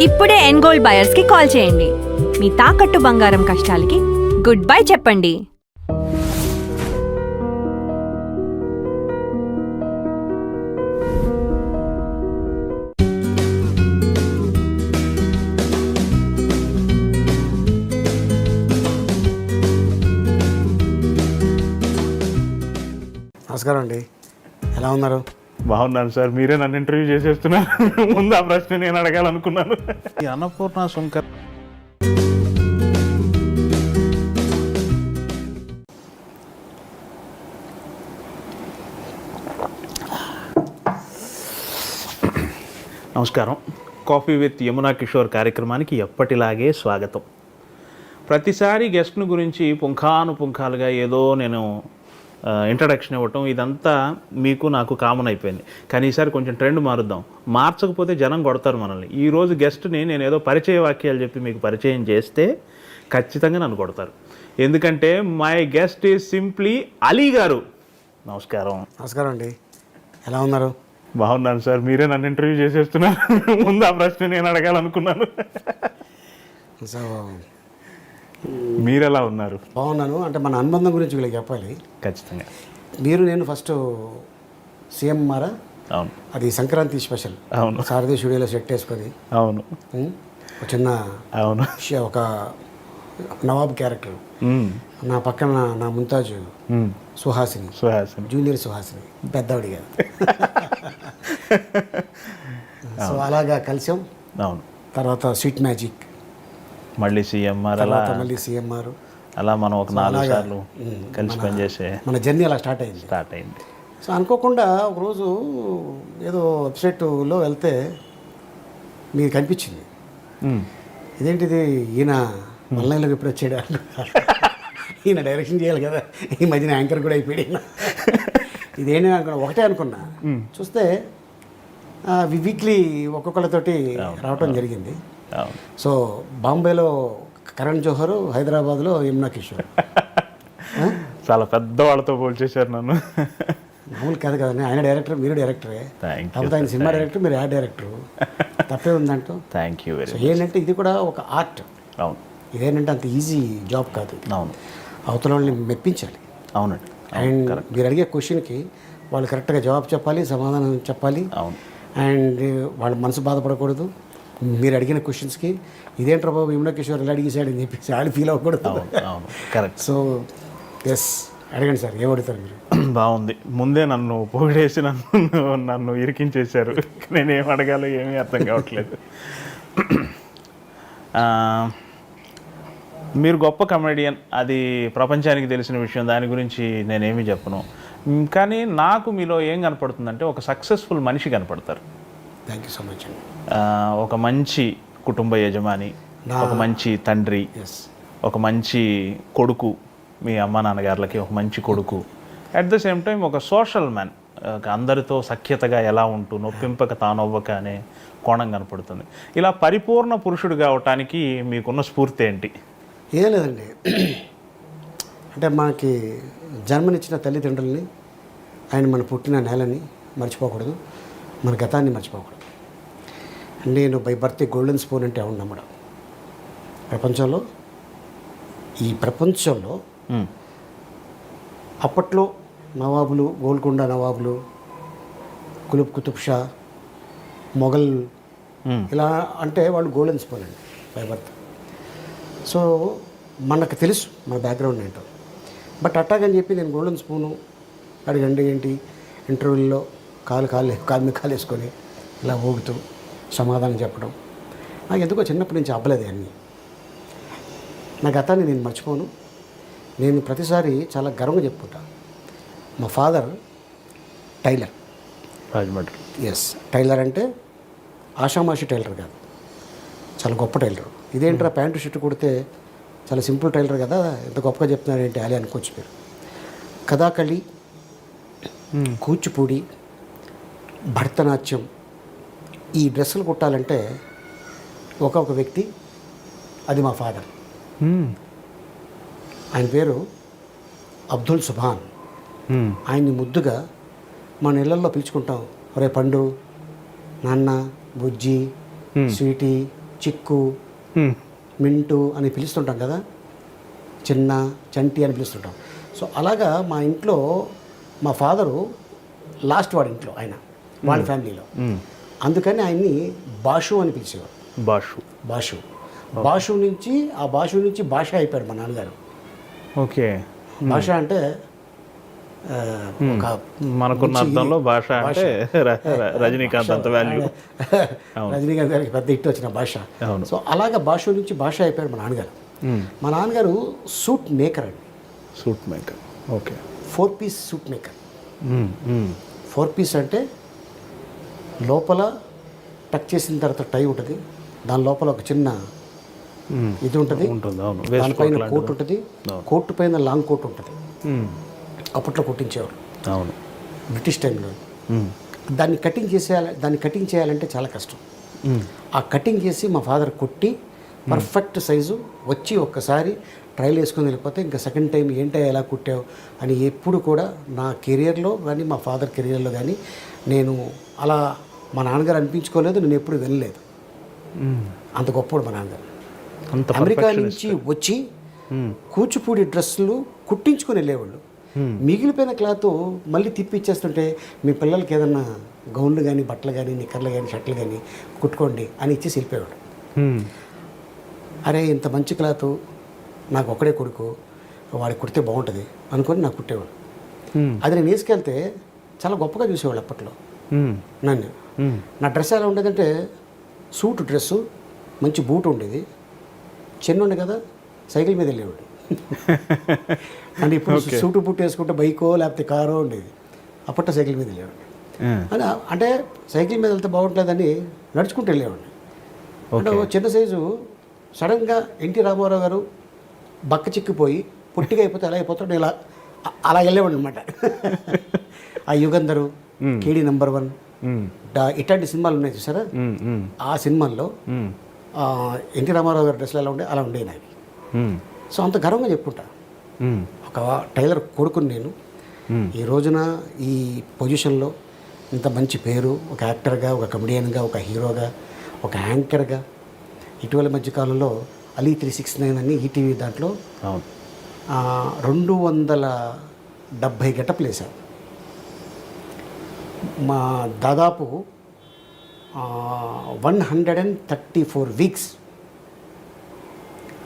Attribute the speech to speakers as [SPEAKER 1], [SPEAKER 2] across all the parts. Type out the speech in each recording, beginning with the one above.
[SPEAKER 1] ఇప్పుడే ఎన్గోల్డ్ బయర్స్ కి కాల్ చేయండి. మీ తాకట్టు బంగారం కష్టాలకి గుడ్ బై చెప్పండి.
[SPEAKER 2] నమస్కారం అండి, ఎలా ఉన్నారు?
[SPEAKER 3] బాగున్నాను సార్. మీరే నన్ను ఇంటర్వ్యూ చేసేస్తున్నారు. ముందు ఆ ప్రశ్న నేను అడగాలనుకున్నాను. ఈ అన్నపూర్ణ శంకర్ నమస్కారం. కాఫీ విత్ యమునా కిషోర్ కార్యక్రమానికి ఎప్పటిలాగే స్వాగతం. ప్రతిసారి గెస్ట్ను గురించి పుంఖానుపుంఖాలుగా ఏదో నేను ఇంట్రడక్షన్ ఇవ్వటం ఇదంతా మీకు నాకు కామన్ అయిపోయింది. కానీ ఈసారి కొంచెం ట్రెండ్ మారుద్దాం. మార్చకపోతే జనం కొడతారు మనల్ని. ఈరోజు గెస్ట్ని నేను ఏదో పరిచయ వాక్యాలు చెప్పి మీకు పరిచయం చేస్తే ఖచ్చితంగా నన్ను కొడతారు. ఎందుకంటే my guest is simply Ali గారు. నమస్కారం.
[SPEAKER 2] నమస్కారం అండి, ఎలా ఉన్నారు?
[SPEAKER 3] బాగున్నాను సార్. మీరే నన్ను ఇంటర్వ్యూ చేసేస్తున్నారు. ముందు ఆ ప్రశ్న నేను అడగాలనుకున్నాను.
[SPEAKER 2] సో
[SPEAKER 3] మీరు ఎలా ఉన్నారు?
[SPEAKER 2] బాగున్నాను. అంటే మన అనుబంధం గురించి వీళ్ళకి చెప్పాలి.
[SPEAKER 3] ఖచ్చితంగా.
[SPEAKER 2] మీరు నేను ఫస్ట్ సీఎం మారా,
[SPEAKER 3] అవును,
[SPEAKER 2] అది సంక్రాంతి స్పెషల్.
[SPEAKER 3] అవును,
[SPEAKER 2] సారథి స్టూడియోలో సెట్ వేసుకొని,
[SPEAKER 3] అవును,
[SPEAKER 2] ఒక చిన్న
[SPEAKER 3] అవును,
[SPEAKER 2] ఒక నవాబ్ క్యారెక్టర్, నా పక్కన నా ముంతాజు సుహాసిని, జూనియర్ సుహాసిని, పెద్దవాడి గారు. సో అలాగా కలిసాం.
[SPEAKER 3] అవును.
[SPEAKER 2] తర్వాత స్వీట్ మ్యాజిక్,
[SPEAKER 3] మళ్ళీ సీఎంఆర్,
[SPEAKER 2] మళ్ళీ సీఎంఆర్,
[SPEAKER 3] అలా మనం ఒక 4 సార్లు కలిసి పనిచేసే
[SPEAKER 2] మన జర్నీ అలా స్టార్ట్ అయింది. సో అనుకోకుండా ఒకరోజు ఏదో వెబ్సైట్లో వెళ్తే మీకు కనిపించింది. ఇదేంటిది, ఈయన ఆన్లైన్లోకి ఎప్పుడు వచ్చాడు? ఈయన డైరెక్షన్ చేయాలి కదా, ఈ మధ్యన యాంకర్ కూడా అయిపోయాడు ఈయన. ఇదేంటి అనుకున్నా, ఒకటే అనుకున్నా. చూస్తే వీక్లీ ఒక్కొక్కళ్ళతోటి రావటం జరిగింది. సో బాంబేలో కరణ్ జోహర్, హైదరాబాద్లో యమునా కిషోర్.
[SPEAKER 3] చాలా పెద్ద వాళ్ళతో పోల్చేశారు నన్ను.
[SPEAKER 2] మామూలు కాదు కదండి, ఆయన డైరెక్టర్, మీరు డైరెక్టరే. కాకపోతే ఆయన సినిమా డైరెక్టర్, మీరు యాడ్ డైరెక్టర్. తప్పే ఉందంటూ.
[SPEAKER 3] Thank you very
[SPEAKER 2] much. ఏంటంటే ఇది కూడా ఒక ఆర్ట్.
[SPEAKER 3] అవును.
[SPEAKER 2] ఇదేంటంటే అంత ఈజీ జాబ్ కాదు.
[SPEAKER 3] అవును.
[SPEAKER 2] అవతల వాళ్ళని మెప్పించాలి.
[SPEAKER 3] అవునండి.
[SPEAKER 2] అండ్ మీరు అడిగే క్వశ్చన్కి వాళ్ళు కరెక్ట్గా జవాబు చెప్పాలి, సమాధానం చెప్పాలి.
[SPEAKER 3] అవును.
[SPEAKER 2] అండ్ వాళ్ళ మనసు బాధపడకూడదు. మీరు అడిగిన క్వశ్చన్స్కి ఇదేంట్రా బాబు యమునా కిషోర్ ఎలా అడిగేసాడు అని చెప్పేసి వాళ్ళు ఫీల్ అవ్వకూడదు.
[SPEAKER 3] అవును, కరెక్ట్.
[SPEAKER 2] సో ఎస్, అడగండి సార్, ఏం అడుగుతారు మీరు?
[SPEAKER 3] బాగుంది. ముందే నన్ను పొగిడేసి నన్ను ఇరికించేశారు. నేనేం అడగాలో ఏమీ అర్థం కావట్లేదు. మీరు గొప్ప కమెడియన్, అది ప్రపంచానికి తెలిసిన విషయం, దాని గురించి నేనేమీ చెప్పను. కానీ నాకు మీలో ఏం కనపడుతుందంటే ఒక సక్సెస్ఫుల్ మనిషి కనపడతారు.
[SPEAKER 2] థ్యాంక్ యూ సో మచ్ అండి.
[SPEAKER 3] ఒక మంచి కుటుంబ యజమాని, ఒక మంచి తండ్రి, ఒక మంచి కొడుకు, మీ అమ్మ నాన్నగారులకి ఒక మంచి కొడుకు. అట్ ద సేమ్ టైం ఒక సోషల్ మ్యాన్, అందరితో సఖ్యతగా ఎలా ఉంటూ నొప్పింపక తానవ్వక అనే కోణం కనపడుతుంది. ఇలా పరిపూర్ణ పురుషుడు కావటానికి మీకున్న స్ఫూర్తి ఏంటి?
[SPEAKER 2] ఏం లేదండి, అంటే మనకి జన్మనిచ్చిన తల్లిదండ్రుల్ని, ఆయన మన పుట్టిన నేలని మర్చిపోకూడదు, మన గతాన్ని మర్చిపోకూడదు. నేను బై బర్త్ గోల్డెన్ స్పూన్ అంటే ఎవరు నమ్మడం. ప్రపంచంలో, ఈ ప్రపంచంలో అప్పట్లో నవాబులు, గోల్కొండ నవాబులు, కుతుబ్ కుతుబ్ షా, మొఘల్, ఇలా అంటే వాళ్ళు గోల్డెన్ స్పూన్ అండి బై బర్త్. సో మనకు తెలుసు మన బ్యాక్గ్రౌండ్ ఏంటో. బట్ అట్టాగని చెప్పి నేను గోల్డెన్ స్పూను అడగండి ఏంటి, ఇంటర్వ్యూల్లో కాలు మీద కాలు వేసుకొని ఇలా ఊగుతూ సమాధానం చెప్పడం నాకు ఎందుకో చిన్నప్పటి నుంచి అవ్వలేదు. అన్నీ నా గతాన్ని నేను మర్చిపోను. నేను ప్రతిసారి చాలా గర్వంగా చెప్పుకుంటా. మా father tailor,
[SPEAKER 3] Rajahmundry.
[SPEAKER 2] Yes, tailor అంటే ఆషామాషి టైలర్ కాదు, చాలా గొప్ప టైలర్. ఇదేంట్రా ప్యాంటు షర్ట్ కుడితే చాలా సింపుల్ టైలర్ కదా, ఎంత గొప్పగా చెప్తున్నారేంటి అలీ అనుకోవచ్చు మీరు. కథాకళి, కూచిపూడి, భరతనాట్యం, ఈ డ్రెస్సులు కుట్టాలంటే ఒక వ్యక్తి, అది మా ఫాదర్. ఆయన పేరు అబ్దుల్ సుభాన్. ఆయన్ని ముద్దుగా మన ఇళ్ళల్లో పిలుచుకుంటాం, ఒరే పండు, నాన్న, బుజ్జి, స్వీటీ, చిక్కు,
[SPEAKER 3] మ్మ్.
[SPEAKER 2] మింటు అని పిలుస్తుంటాం కదా, చిన్న, చంటి అని పిలుస్తుంటాం. సో అలాగా మా ఇంట్లో మా ఫాదరు లాస్ట్ వాడి ఇంట్లో ఆయన, వాళ్ళ ఫ్యామిలీలో.
[SPEAKER 3] మ్మ్.
[SPEAKER 2] అందుకని ఆయన్ని బాషు అని పిలిచేవారు.
[SPEAKER 3] బాషు.
[SPEAKER 2] బాషు బాషు నుంచి భాష అయిపోయాడు మా నాన్నగారు.
[SPEAKER 3] ఓకే.
[SPEAKER 2] భాష అంటే ఒక
[SPEAKER 3] మనకున్న
[SPEAKER 2] మంచి
[SPEAKER 3] అర్థంలో భాష అంటే రజనీకాంత్ అంత వాల్యూ.
[SPEAKER 2] రజనీకాంత్ గారికి పెద్ద హిట్ వచ్చిన భాష.
[SPEAKER 3] అవును.
[SPEAKER 2] సో అలాగా భాష నుంచి భాష అయిపోయాడు మా నాన్నగారు. మా నాన్నగారు సూట్ మేకర్ అండి.
[SPEAKER 3] Suit maker. Okay.
[SPEAKER 2] 4 piece suit maker. 4 piece అంటే లోపల టక్ చేసిన తర్వాత టై ఉంటుంది, దాని లోపల ఒక చిన్న ఇది ఉంటుంది, దానిపైన కోట్ ఉంటుంది, కోట్ పైన లాంగ్ కోట్ ఉంటుంది. అప్పట్లో కుట్టించేవారు.
[SPEAKER 3] అవును.
[SPEAKER 2] బ్రిటిష్ టైంలో. దాన్ని కటింగ్ చేయాలంటే చాలా కష్టం. ఆ కటింగ్ చేసి మా ఫాదర్ కుట్టి పర్ఫెక్ట్ సైజు వచ్చి ఒక్కసారి ట్రయల్ వేసుకొని వెళ్ళిపోతే ఇంకా సెకండ్ టైం ఏంటో ఎలా కుట్టావు అని ఎప్పుడు కూడా నా కెరియర్లో కానీ మా ఫాదర్ కెరియర్లో కానీ నేను అలా మా నాన్నగారు అనిపించుకోలేదు, నేను ఎప్పుడు వెళ్ళలేదు. అంత గొప్పడు మా నాన్నగారు. అమెరికా నుంచి వచ్చి కూచిపూడి డ్రెస్సులు కుట్టించుకొని వెళ్ళేవాళ్ళు. మిగిలిపోయిన క్లాత్ మళ్ళీ తిప్పి ఇచ్చేస్తుంటే మీ పిల్లలకి ఏదన్నా గౌన్లు కానీ, బట్టలు కానీ, నిక్కర్లు కానీ, షర్ట్లు కానీ కుట్టుకోండి అని ఇచ్చేసి వెళ్ళిపోయాడు. అరే ఇంత మంచి క్లాత్ నాకు ఒక్కడే కొడుకు, వాడికి కుడితే బాగుంటుంది అనుకొని నాకు కుట్టేవాడు. అది నేను వేసుకెళ్తే చాలా గొప్పగా చూసేవాళ్ళు అప్పట్లో నన్ను. నా డ్రెస్ ఎలా ఉండేదంటే సూట్ డ్రెస్సు, మంచి బూట్ ఉండేది, చిన్న ఉండే కదా, సైకిల్ మీద వెళ్ళేవాడు. అంటే ఇప్పుడు సూటు బూట్ వేసుకుంటే బైకో లేకపోతే కారో ఉండేది, అప్పట్లో సైకిల్ మీద వెళ్ళేవాడు. అంటే సైకిల్ మీద వెళ్తే బాగుంటుందని నడుచుకుంటూ వెళ్ళేవాడిని. అంటే చిన్న సైజు సడన్గా ఎన్టీ రామారావు గారు బక్క చిక్కిపోయి పొట్టిగా అయిపోతే ఎలా అయిపోతాడు, ఇలా అలా వెళ్ళేవాడు అనమాట. ఆ యుగంధరు, కేడీ నంబర్ 1 ఇట్లాంటి సినిమాలు ఉన్నాయి చూసారా, ఆ సినిమాల్లో ఎన్టీ రామారావు గారి డ్రెస్సులు ఎలా ఉండే అలా ఉండేవి నాకు. సో అంత గర్వంగా చెప్పుకుంటా. ఒక టైలర్ కొడుకుని నేను ఈ రోజున ఈ పొజిషన్లో ఇంత మంచి పేరు, ఒక యాక్టర్గా, ఒక కమెడియన్గా, ఒక హీరోగా, ఒక యాంకర్గా, ఇటీవల మధ్యకాలంలో అలీ 369 అని ఈటీవీ దాంట్లో 270 గెటప్లు వేశాను. మా దాదాపు 134 వీక్స్,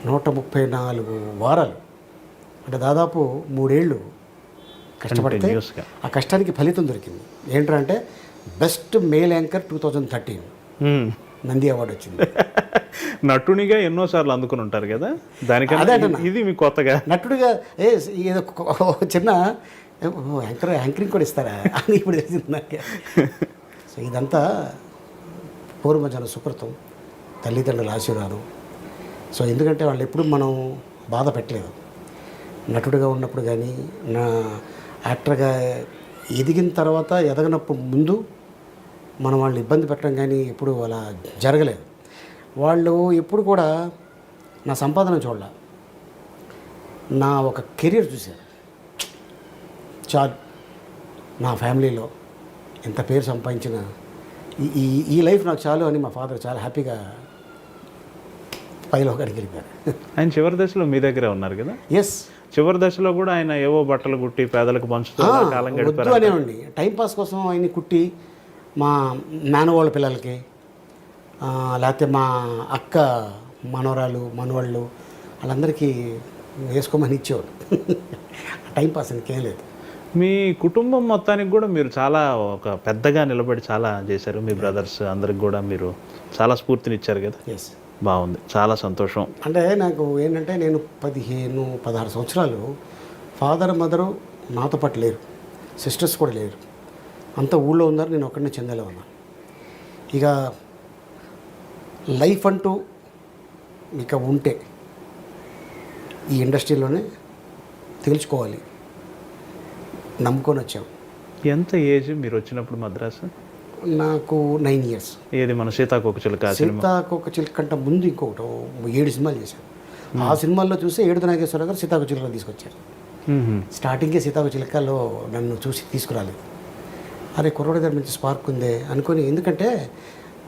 [SPEAKER 2] 134 వారాలు, అంటే దాదాపు 3 ఏళ్ళు కష్టపడితే ఆ కష్టానికి ఫలితం దొరికింది. ఏంటంటే best male anchor 2013 Nandi award వచ్చింది.
[SPEAKER 3] నటునిగా ఎన్నోసార్లు అందుకుని ఉంటారు కదా, దానికన్నా ఇది మీ కొత్తగా
[SPEAKER 2] నటుడిగా ఏదో చిన్న యాంకరింగ్ కూడా ఇస్తారా అని ఇప్పుడు తెలిసింది నాకు. సో ఇదంతా పూర్వజన సుకృతం, తల్లిదండ్రుల ఆశీర్వాదం. సో ఎందుకంటే వాళ్ళు ఎప్పుడు మనం బాధ పెట్టలేదు. నటుడిగా ఉన్నప్పుడు కానీ, నా యాక్టర్గా ఎదిగిన తర్వాత ఎదగనప్పుడు ముందు మనం వాళ్ళని ఇబ్బంది పెట్టడం కానీ ఎప్పుడు అలా జరగలేదు. వాళ్ళు ఎప్పుడు కూడా నా సంపాదన చూడాల, నా ఒక కెరీర్ చూశారు. చాలు, నా ఫ్యామిలీలో ఎంత పేరు సంపాదించిన ఈ లైఫ్ నాకు చాలు అని మా ఫాదర్ చాలా హ్యాపీగా పైలో అక్కడికి వెళ్ళిపోయారు.
[SPEAKER 3] ఆయన చివరి దశలో మీ దగ్గరే ఉన్నారు కదా?
[SPEAKER 2] ఎస్,
[SPEAKER 3] చివరి దశలో కూడా ఆయన ఏవో బట్టలు కుట్టి పేదలకు పంచుతూ కాలం గడిపారు.
[SPEAKER 2] అనేవండి, టైంపాస్ కోసం ఆయన కుట్టి మా మేనవాళ్ళ పిల్లలకి, లేకపోతే మా అక్క మనవరాలు మనవాళ్ళు వాళ్ళందరికీ వేసుకోమని ఇచ్చేవాడు. టైంపాస్ ఇంకేం లేదు.
[SPEAKER 3] మీ కుటుంబం మొత్తానికి కూడా మీరు చాలా ఒక పెద్దగా నిలబడి చాలా చేశారు. మీ బ్రదర్స్ అందరికి కూడా మీరు చాలా స్ఫూర్తినిచ్చారు కదా.
[SPEAKER 2] ఎస్,
[SPEAKER 3] బాగుంది, చాలా సంతోషం.
[SPEAKER 2] అంటే నాకు ఏంటంటే నేను 15-16 సంవత్సరాలు ఫాదర్ మదరు నాతో పాటు లేరు, సిస్టర్స్ కూడా లేరు, అంతా ఊళ్ళో ఉన్నారు, నేను ఒక్కడనే చెందేలో ఉన్నాను. ఇక లైఫ్ అంటూ ఇక ఉంటే ఈ ఇండస్ట్రీలోనే తెలుసుకోవాలి నమ్ముకొని వచ్చాం.
[SPEAKER 3] ఎంత ఏజ్ మీరు వచ్చినప్పుడు మద్రాసు?
[SPEAKER 2] నాకు 9 years.
[SPEAKER 3] ఏది మన సీతాకోకచిలుక?
[SPEAKER 2] సీతాకోకచిలుక కంటే ముందు ఇంకొకటి 7 సినిమాలు చేశాను. ఆ సినిమాల్లో చూసి ఏడుద నాగేశ్వరరావు గారు సీతాకోకచిలుకలో తీసుకొచ్చారు. స్టార్టింగే సీతాకోకచిలుకలో నన్ను చూసి తీసుకురాలేదు. అరే కుర్రోడి దగ్గర మంచి స్పార్క్ ఉందే అనుకొని, ఎందుకంటే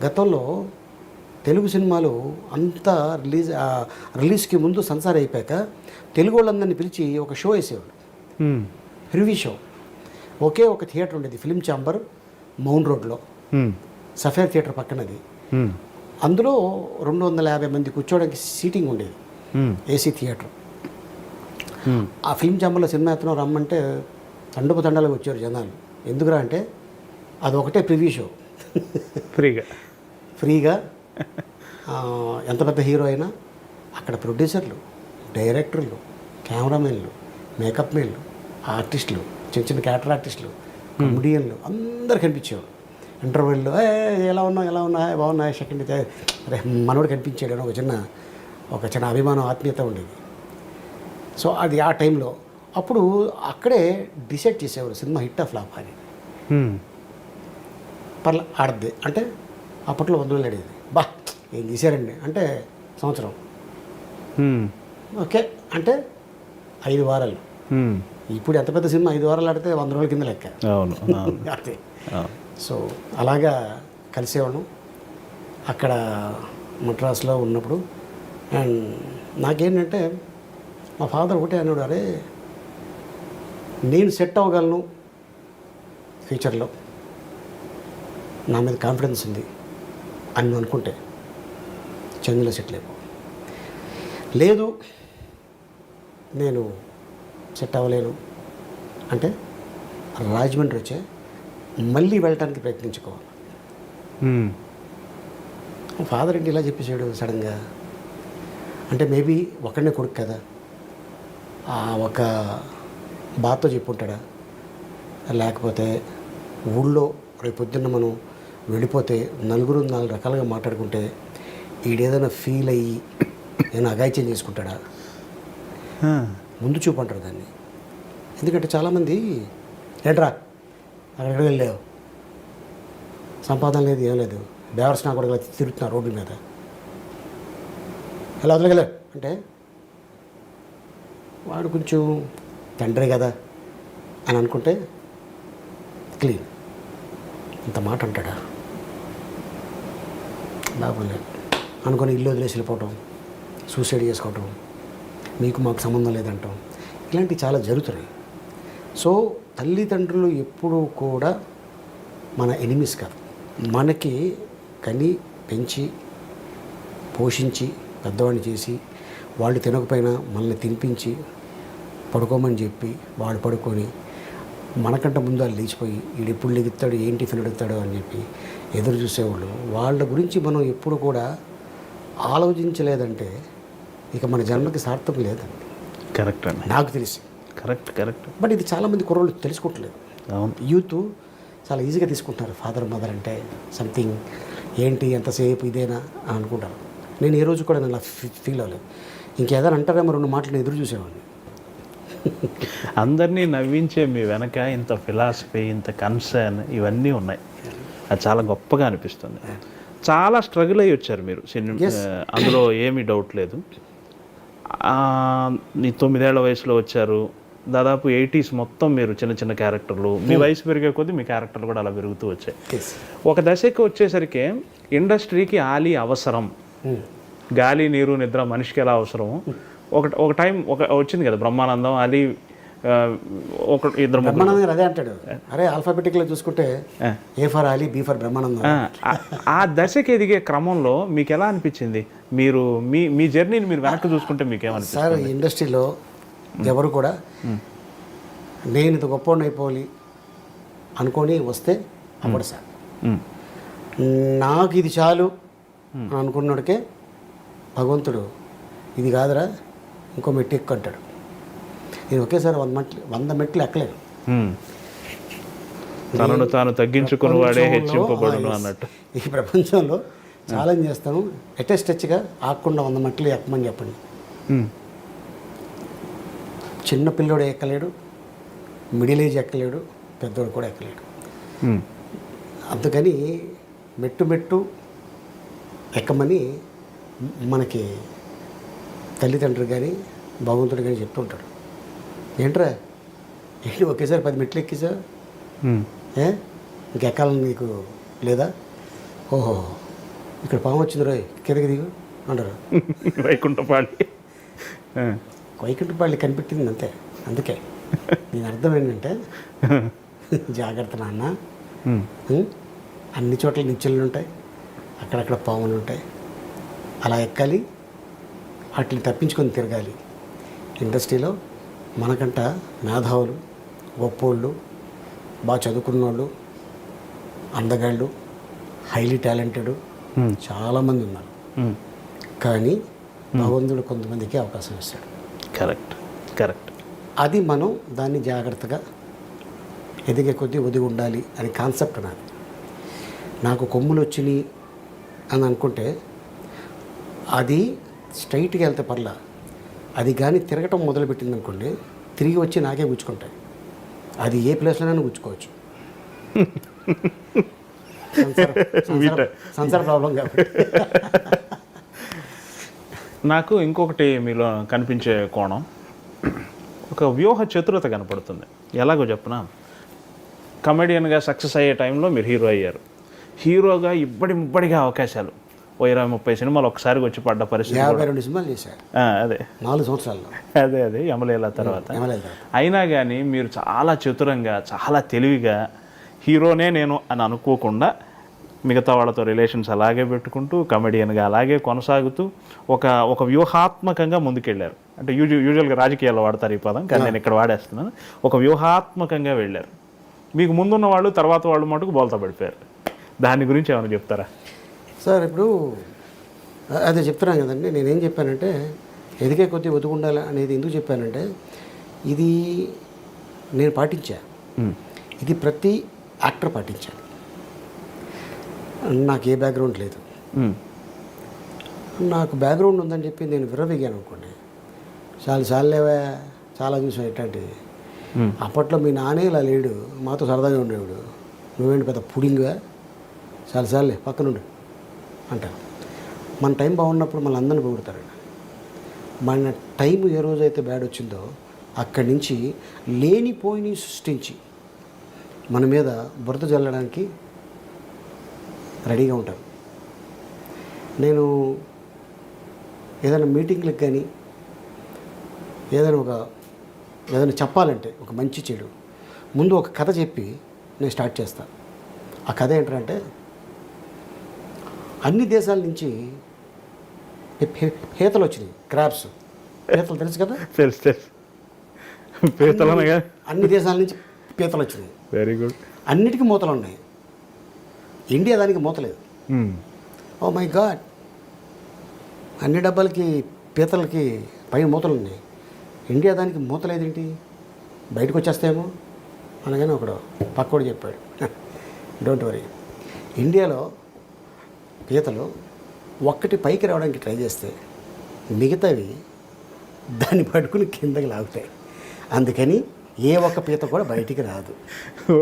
[SPEAKER 2] గతంలో తెలుగు సినిమాలు అంతా రిలీజ్కి ముందు సెన్సార్ అయిపోయాక తెలుగు వాళ్ళందరినీ పిలిచి ఒక షో వేసేవాళ్ళు, రివ్యూ షో. ఒకే ఒక థియేటర్ ఉండేది, ఫిలిం ఛాంబర్, మౌంట్ రోడ్లో, సఫేర్ థియేటర్ పక్కనది. అందులో 250 మంది కూర్చోవడానికి సీటింగ్ ఉండేది, ఏసీ థియేటర్. ఆ ఫిలిం ఛాంబర్లో సినిమా ఎత్తనం రమ్మంటే తండాలుగా వచ్చారు జనాలు. ఎందుకురా అంటే అది ఒకటే ప్రివ్యూ షో, ఫ్రీగా. ఎంత పెద్ద హీరో అయినా అక్కడ ప్రొడ్యూసర్లు, డైరెక్టర్లు, కెమెరామెన్లు, మేకప్ మెన్లు, ఆర్టిస్టులు, చిన్న చిన్న క్యారెక్టర్ ఆర్టిస్టులు, కమెడియన్లు అందరు కనిపించేవారు. ఇంటర్వ్యూల్లో ఎలా ఉన్నా బాగున్నా సెకండ్ అరే మనోడు కనిపించాడు అని ఒక చిన్న అభిమానం, ఆత్మీయత ఉండేది. సో అది ఆ టైంలో అప్పుడు అక్కడే డిసైడ్ చేసేవారు సినిమా హిట్ ఆఫ్ ఫ్లాప్ అని. పర్లే ఆడద్ది అంటే అప్పట్లో 100,000 అడిగేది. బా ఏం తీశారండి అంటే సంవత్సరం, ఓకే అంటే 5 వారాలు. ఇప్పుడు ఎంత పెద్ద సినిమా 5 వారాలు ఆడితే 100 రోజుల కింద లెక్క. అదే. సో అలాగా కలిసేవాళ్ళం అక్కడ మద్రాసులో ఉన్నప్పుడు. అండ్ నాకేంటంటే మా ఫాదర్ ఒకటే అన్నాడు, అరే నేను సెట్ అవ్వగలను ఫ్యూచర్లో, నా మీద కాన్ఫిడెన్స్ ఉంది అని నువ్వు అనుకుంటే చెన్నైలో సెటిల్ అయిపో, లేదు నేను సెట్ అవ్వలేను అంటే రాజమండ్రి వచ్చే మళ్ళీ వెళ్ళటానికి ప్రయత్నించుకోవాలి. ఫాదర్ ఏంటి ఇలా చెప్పేసాడు సడన్గా అంటే మేబీ ఒకడనే కొడుకు కదా, ఒక బాధతో చెప్పుంటాడా, లేకపోతే ఊళ్ళో రేపు పొద్దున్న మనం వెళ్ళిపోతే 4 రకాలుగా మాట్లాడుకుంటే ఈడేదైనా ఫీల్ అయ్యి నేను అగాయిత్యం చేసుకుంటాడా, ముందు చూపు అంటారు దాన్ని. ఎందుకంటే చాలామంది ఏంట్రా అక్కడికి వెళ్ళావు, సంపాదన లేదు, ఏం లేదు, బేవర్స్ నా కూడా తిరుగుతున్నారు రోడ్ల మీద, ఎలా వదలగలే అంటే వాడు కొంచెం తండ్రి కదా అని అనుకుంటే క్లీన్. ఇంత మాట అంటాడా బాగులేదు అనుకొని ఇల్లు వదిలేసి వెళ్ళిపోవటం, సూసైడ్ చేసుకోవటం, మీకు మాకు సంబంధం లేదంటాం, ఇలాంటివి చాలా జరుగుతున్నాయి. సో తల్లిదండ్రులు ఎప్పుడూ కూడా మన ఎనిమీస్ కాదు, మనకి కని పెంచి పోషించి పెద్దవాడిని చేసి వాళ్ళు తినకపోయినా మనల్ని తినిపించి పడుకోమని చెప్పి వాళ్ళు పడుకొని మనకంటే ముందు వాళ్ళు లేచిపోయి వీడు ఎప్పుడు లెగుతాడు, ఏం టిఫిన్ అడుగుతాడు అని చెప్పి ఎదురు చూసేవాళ్ళు. వాళ్ళ గురించి మనం ఎప్పుడు కూడా ఆలోచించలేదంటే ఇక మన జన్మకి సార్థకం లేదండి.
[SPEAKER 3] కరెక్ట్ అండి,
[SPEAKER 2] నాకు తెలిసి
[SPEAKER 3] కరెక్ట్.
[SPEAKER 2] బట్ ఇది చాలామంది కుర్రోళ్ళు తెలుసుకోవట్లేదు.
[SPEAKER 3] అవును,
[SPEAKER 2] యూత్ చాలా ఈజీగా తీసుకుంటున్నారు ఫాదర్ మదర్ అంటే సంథింగ్ ఏంటి ఎంతసేపు ఇదేనా అని అనుకుంటారు. నేను ఏ రోజు కూడా నేను అలా ఫీల్ అవ్వలేదు. ఇంకేదైనా అంటారేమో 2 మాటలు ఎదురు చూసేవాడిని.
[SPEAKER 3] అందరినీ నవ్వించే మీ వెనక ఇంత ఫిలాసఫీ, ఇంత కన్సర్న్ ఇవన్నీ ఉన్నాయి. అది చాలా గొప్పగా అనిపిస్తుంది. చాలా స్ట్రగుల్ అయ్యి వచ్చారు మీరు సినిమా, అందులో ఏమీ డౌట్ లేదు. నీ 9 ఏళ్ల వయసులో వచ్చారు, దాదాపు 80s మొత్తం మీరు చిన్న చిన్న క్యారెక్టర్లు, మీ వయసు పెరిగే కొద్దీ మీ క్యారెక్టర్లు కూడా అలా పెరుగుతూ వచ్చాయి. ఒక దశకి వచ్చేసరికి ఇండస్ట్రీకి ఆలి అవసరం, గాలి నీరు నిద్ర మనిషికి ఎలా అవసరమో ఒక టైం వచ్చింది కదా, బ్రహ్మానందం, అలీ, ఇద్దరు
[SPEAKER 2] బ్రహ్మానందం అదే అంటాడు, అరే ఆల్ఫాబెటిక్లో చూసుకుంటే A for Ali, B for Brahmanandam.
[SPEAKER 3] ఆ దశకి ఎదిగే క్రమంలో మీకు ఎలా అనిపించింది? మీరు మీ జర్నీని మీరు వెనక్కి చూసుకుంటే మీకు ఏమనిపిస్తుంది?
[SPEAKER 2] సార్ ఇండస్ట్రీలో ఎవరు కూడా నేను ఇంత గొప్పవాడిని అయిపోవాలి అనుకొని వస్తే అప్పుడు సార్ నాకు ఇది చాలు అని అనుకున్నాడికే భగవంతుడు ఇది కాదురా ఇంకో మెట్టు ఎక్కువ అంటాడు. నేను ఒకేసారి 100 మెట్లు ఎక్కలేను.
[SPEAKER 3] తనను తాను తగ్గించుకుని వాడే హెచ్చింపబడును అన్నట్టు.
[SPEAKER 2] ఈ ప్రపంచంలో ఛాలెంజ్ చేస్తాను, టచ్గా ఆకుండా 100 మెట్లు ఎక్కమని చెప్పండి. చిన్న పిల్లోడు ఎక్కలేడు, మిడిల్ ఏజ్ ఎక్కలేడు, పెద్దోడు కూడా ఎక్కలేడు. అందుకని మెట్టు ఎక్కమని మనకి తల్లిదండ్రులు కానీ భగవంతుడు కానీ చెప్తుంటాడు. ఏంట్రా ఏంటి ఒకేసారి 10 మెట్లు ఎక్కిసా, ఇంకెక్కాలని నీకు లేదా? ఓహో ఇక్కడ పాము వచ్చింది రోయ్ కిందకి దిగు అంటారు.
[SPEAKER 3] వైకుంఠపాళి.
[SPEAKER 2] వైకుంఠపాళి కనిపెట్టింది అంతే. అందుకే దీని అర్థం ఏంటంటే జాగ్రత్త నాన్న, అన్ని చోట్ల నిచ్చెనలు ఉంటాయి, అక్కడక్కడ పాములు ఉంటాయి, అలా ఎక్కాలి, వాటిని తప్పించుకొని తిరగాలి. ఇండస్ట్రీలో మనకంట మేధావులు, గొప్పోళ్ళు, బాగా చదువుకున్న వాళ్ళు, అందగాళ్ళు, హైలీ టాలెంటెడ్ చాలామంది ఉన్నారు. కానీ భగవంతుడు కొంతమందికి అవకాశం ఇస్తాడు.
[SPEAKER 3] Correct correct.
[SPEAKER 2] అది మనం దాన్ని జాగ్రత్తగా ఎదిగే కొద్దీ ఒదిగి ఉండాలి అని కాన్సెప్ట్ నాది. నాకు కొమ్ములు వచ్చినాయి అని అనుకుంటే అది స్ట్రైట్గా వెళ్తే పర్లా, అది కానీ తిరగటం మొదలుపెట్టింది అనుకోండి తిరిగి వచ్చి నాకే గుచ్చుకుంటాయి. అది ఏ ప్లేస్లోనైనా గుచ్చుకోవచ్చు. సంసార ప్రాబ్లం కాబట్టి.
[SPEAKER 3] నాకు ఇంకొకటి మీలో కనిపించే కోణం, ఒక వ్యూహ చతురత కనపడుతుంది. ఎలాగో చెప్పనా, కమెడియన్గా సక్సెస్ అయ్యే టైంలో మీరు హీరో అయ్యారు. హీరోగా ముబ్బడిగా అవకాశాలు, 20-30 సినిమాలు ఒకసారికి వచ్చి పడ్డ పరిస్థితి.
[SPEAKER 2] 52 సినిమాలు చేశారు
[SPEAKER 3] అదే
[SPEAKER 2] 4 సంవత్సరాల్లో.
[SPEAKER 3] అదే యమలీల తర్వాత. అయినా కానీ మీరు చాలా చతురంగా, చాలా తెలివిగా హీరోనే నేను అని అనుకోకుండా మిగతా వాళ్ళతో రిలేషన్స్ అలాగే పెట్టుకుంటూ కమెడియన్గా అలాగే కొనసాగుతూ ఒక వ్యూహాత్మకంగా ముందుకెళ్ళారు. అంటే యూజువల్గా రాజకీయాల్లో వాడతారు ఈ పదం, కానీ నేను ఇక్కడ వాడేస్తున్నాను. ఒక వ్యూహాత్మకంగా వెళ్ళారు. మీకు ముందున్న వాళ్ళు తర్వాత వాళ్ళు మటుకు బోల్తా పడిపోయారు. దాని గురించి ఏమైనా చెప్తారా
[SPEAKER 2] సార్? ఇప్పుడు అదే చెప్తున్నాను కదండి. నేనేం చెప్పానంటే ఎదిగే కొద్దీ ఒదుగుండాలి అనేది ఎందుకు చెప్పానంటే, ఇది నేను పాటించా, ఇది ప్రతి యాక్టర్ పాటించాలి. నాకు ఏ బ్యాక్గ్రౌండ్ లేదు, నాకు బ్యాక్గ్రౌండ్ ఉందని చెప్పి నేను విర్రవీగాను అనుకోండి, చాలాసార్లేవా చాలా చూసాం ఎట్లాంటివి. అప్పట్లో మీ నానే ఇలా లేడు, మాతో సరదాగా ఉండేవాడు, నువ్వేంటి పెద్ద పుడింగ్గా, చాలాసార్లే పక్కనుండు అంటారు. మన టైం బాగున్నప్పుడు మన అందరిని పొగుడతారండి. మన టైం ఏ రోజైతే బ్యాడ్ వచ్చిందో అక్కడి నుంచి లేనిపోయిని సృష్టించి మన మీద బురద జల్లడానికి రెడీగా ఉంటారు. నేను ఏదైనా మీటింగ్లకు కానీ ఏదైనా చెప్పాలంటే ఒక మంచి చెడు ముందు ఒక కథ చెప్పి నేను స్టార్ట్ చేస్తాను. ఆ కథ ఏంటంటే, అన్ని దేశాల నుంచి పీతలు వచ్చినాయి, క్రాబ్స్. పీతలు తెలుసు కదా?
[SPEAKER 3] తెలుసు. పీతలు
[SPEAKER 2] అన్ని దేశాల నుంచి పీతలు వచ్చినాయి.
[SPEAKER 3] Very good.
[SPEAKER 2] అన్నిటికీ మూతలు ఉన్నాయి, ఇండియా దానికి మూత లేదు. ఓ మై గాడ్, అన్ని డబ్బాలకి పీతలకి పైన మూతలు ఉన్నాయి, ఇండియా దానికి మూత లేదేంటి, బయటకు వచ్చేస్తాయేమో అనగానే ఒకడు పక్కోడు చెప్పాడు, డోంట్ వరీ, ఇండియాలో పీతలు ఒక్కటి పైకి రావడానికి ట్రై చేస్తే మిగతావి దాన్ని పట్టుకుని కిందకి లాగుతాయి, అందుకని ఏ ఒక్క పీత కూడా బయటికి రాదు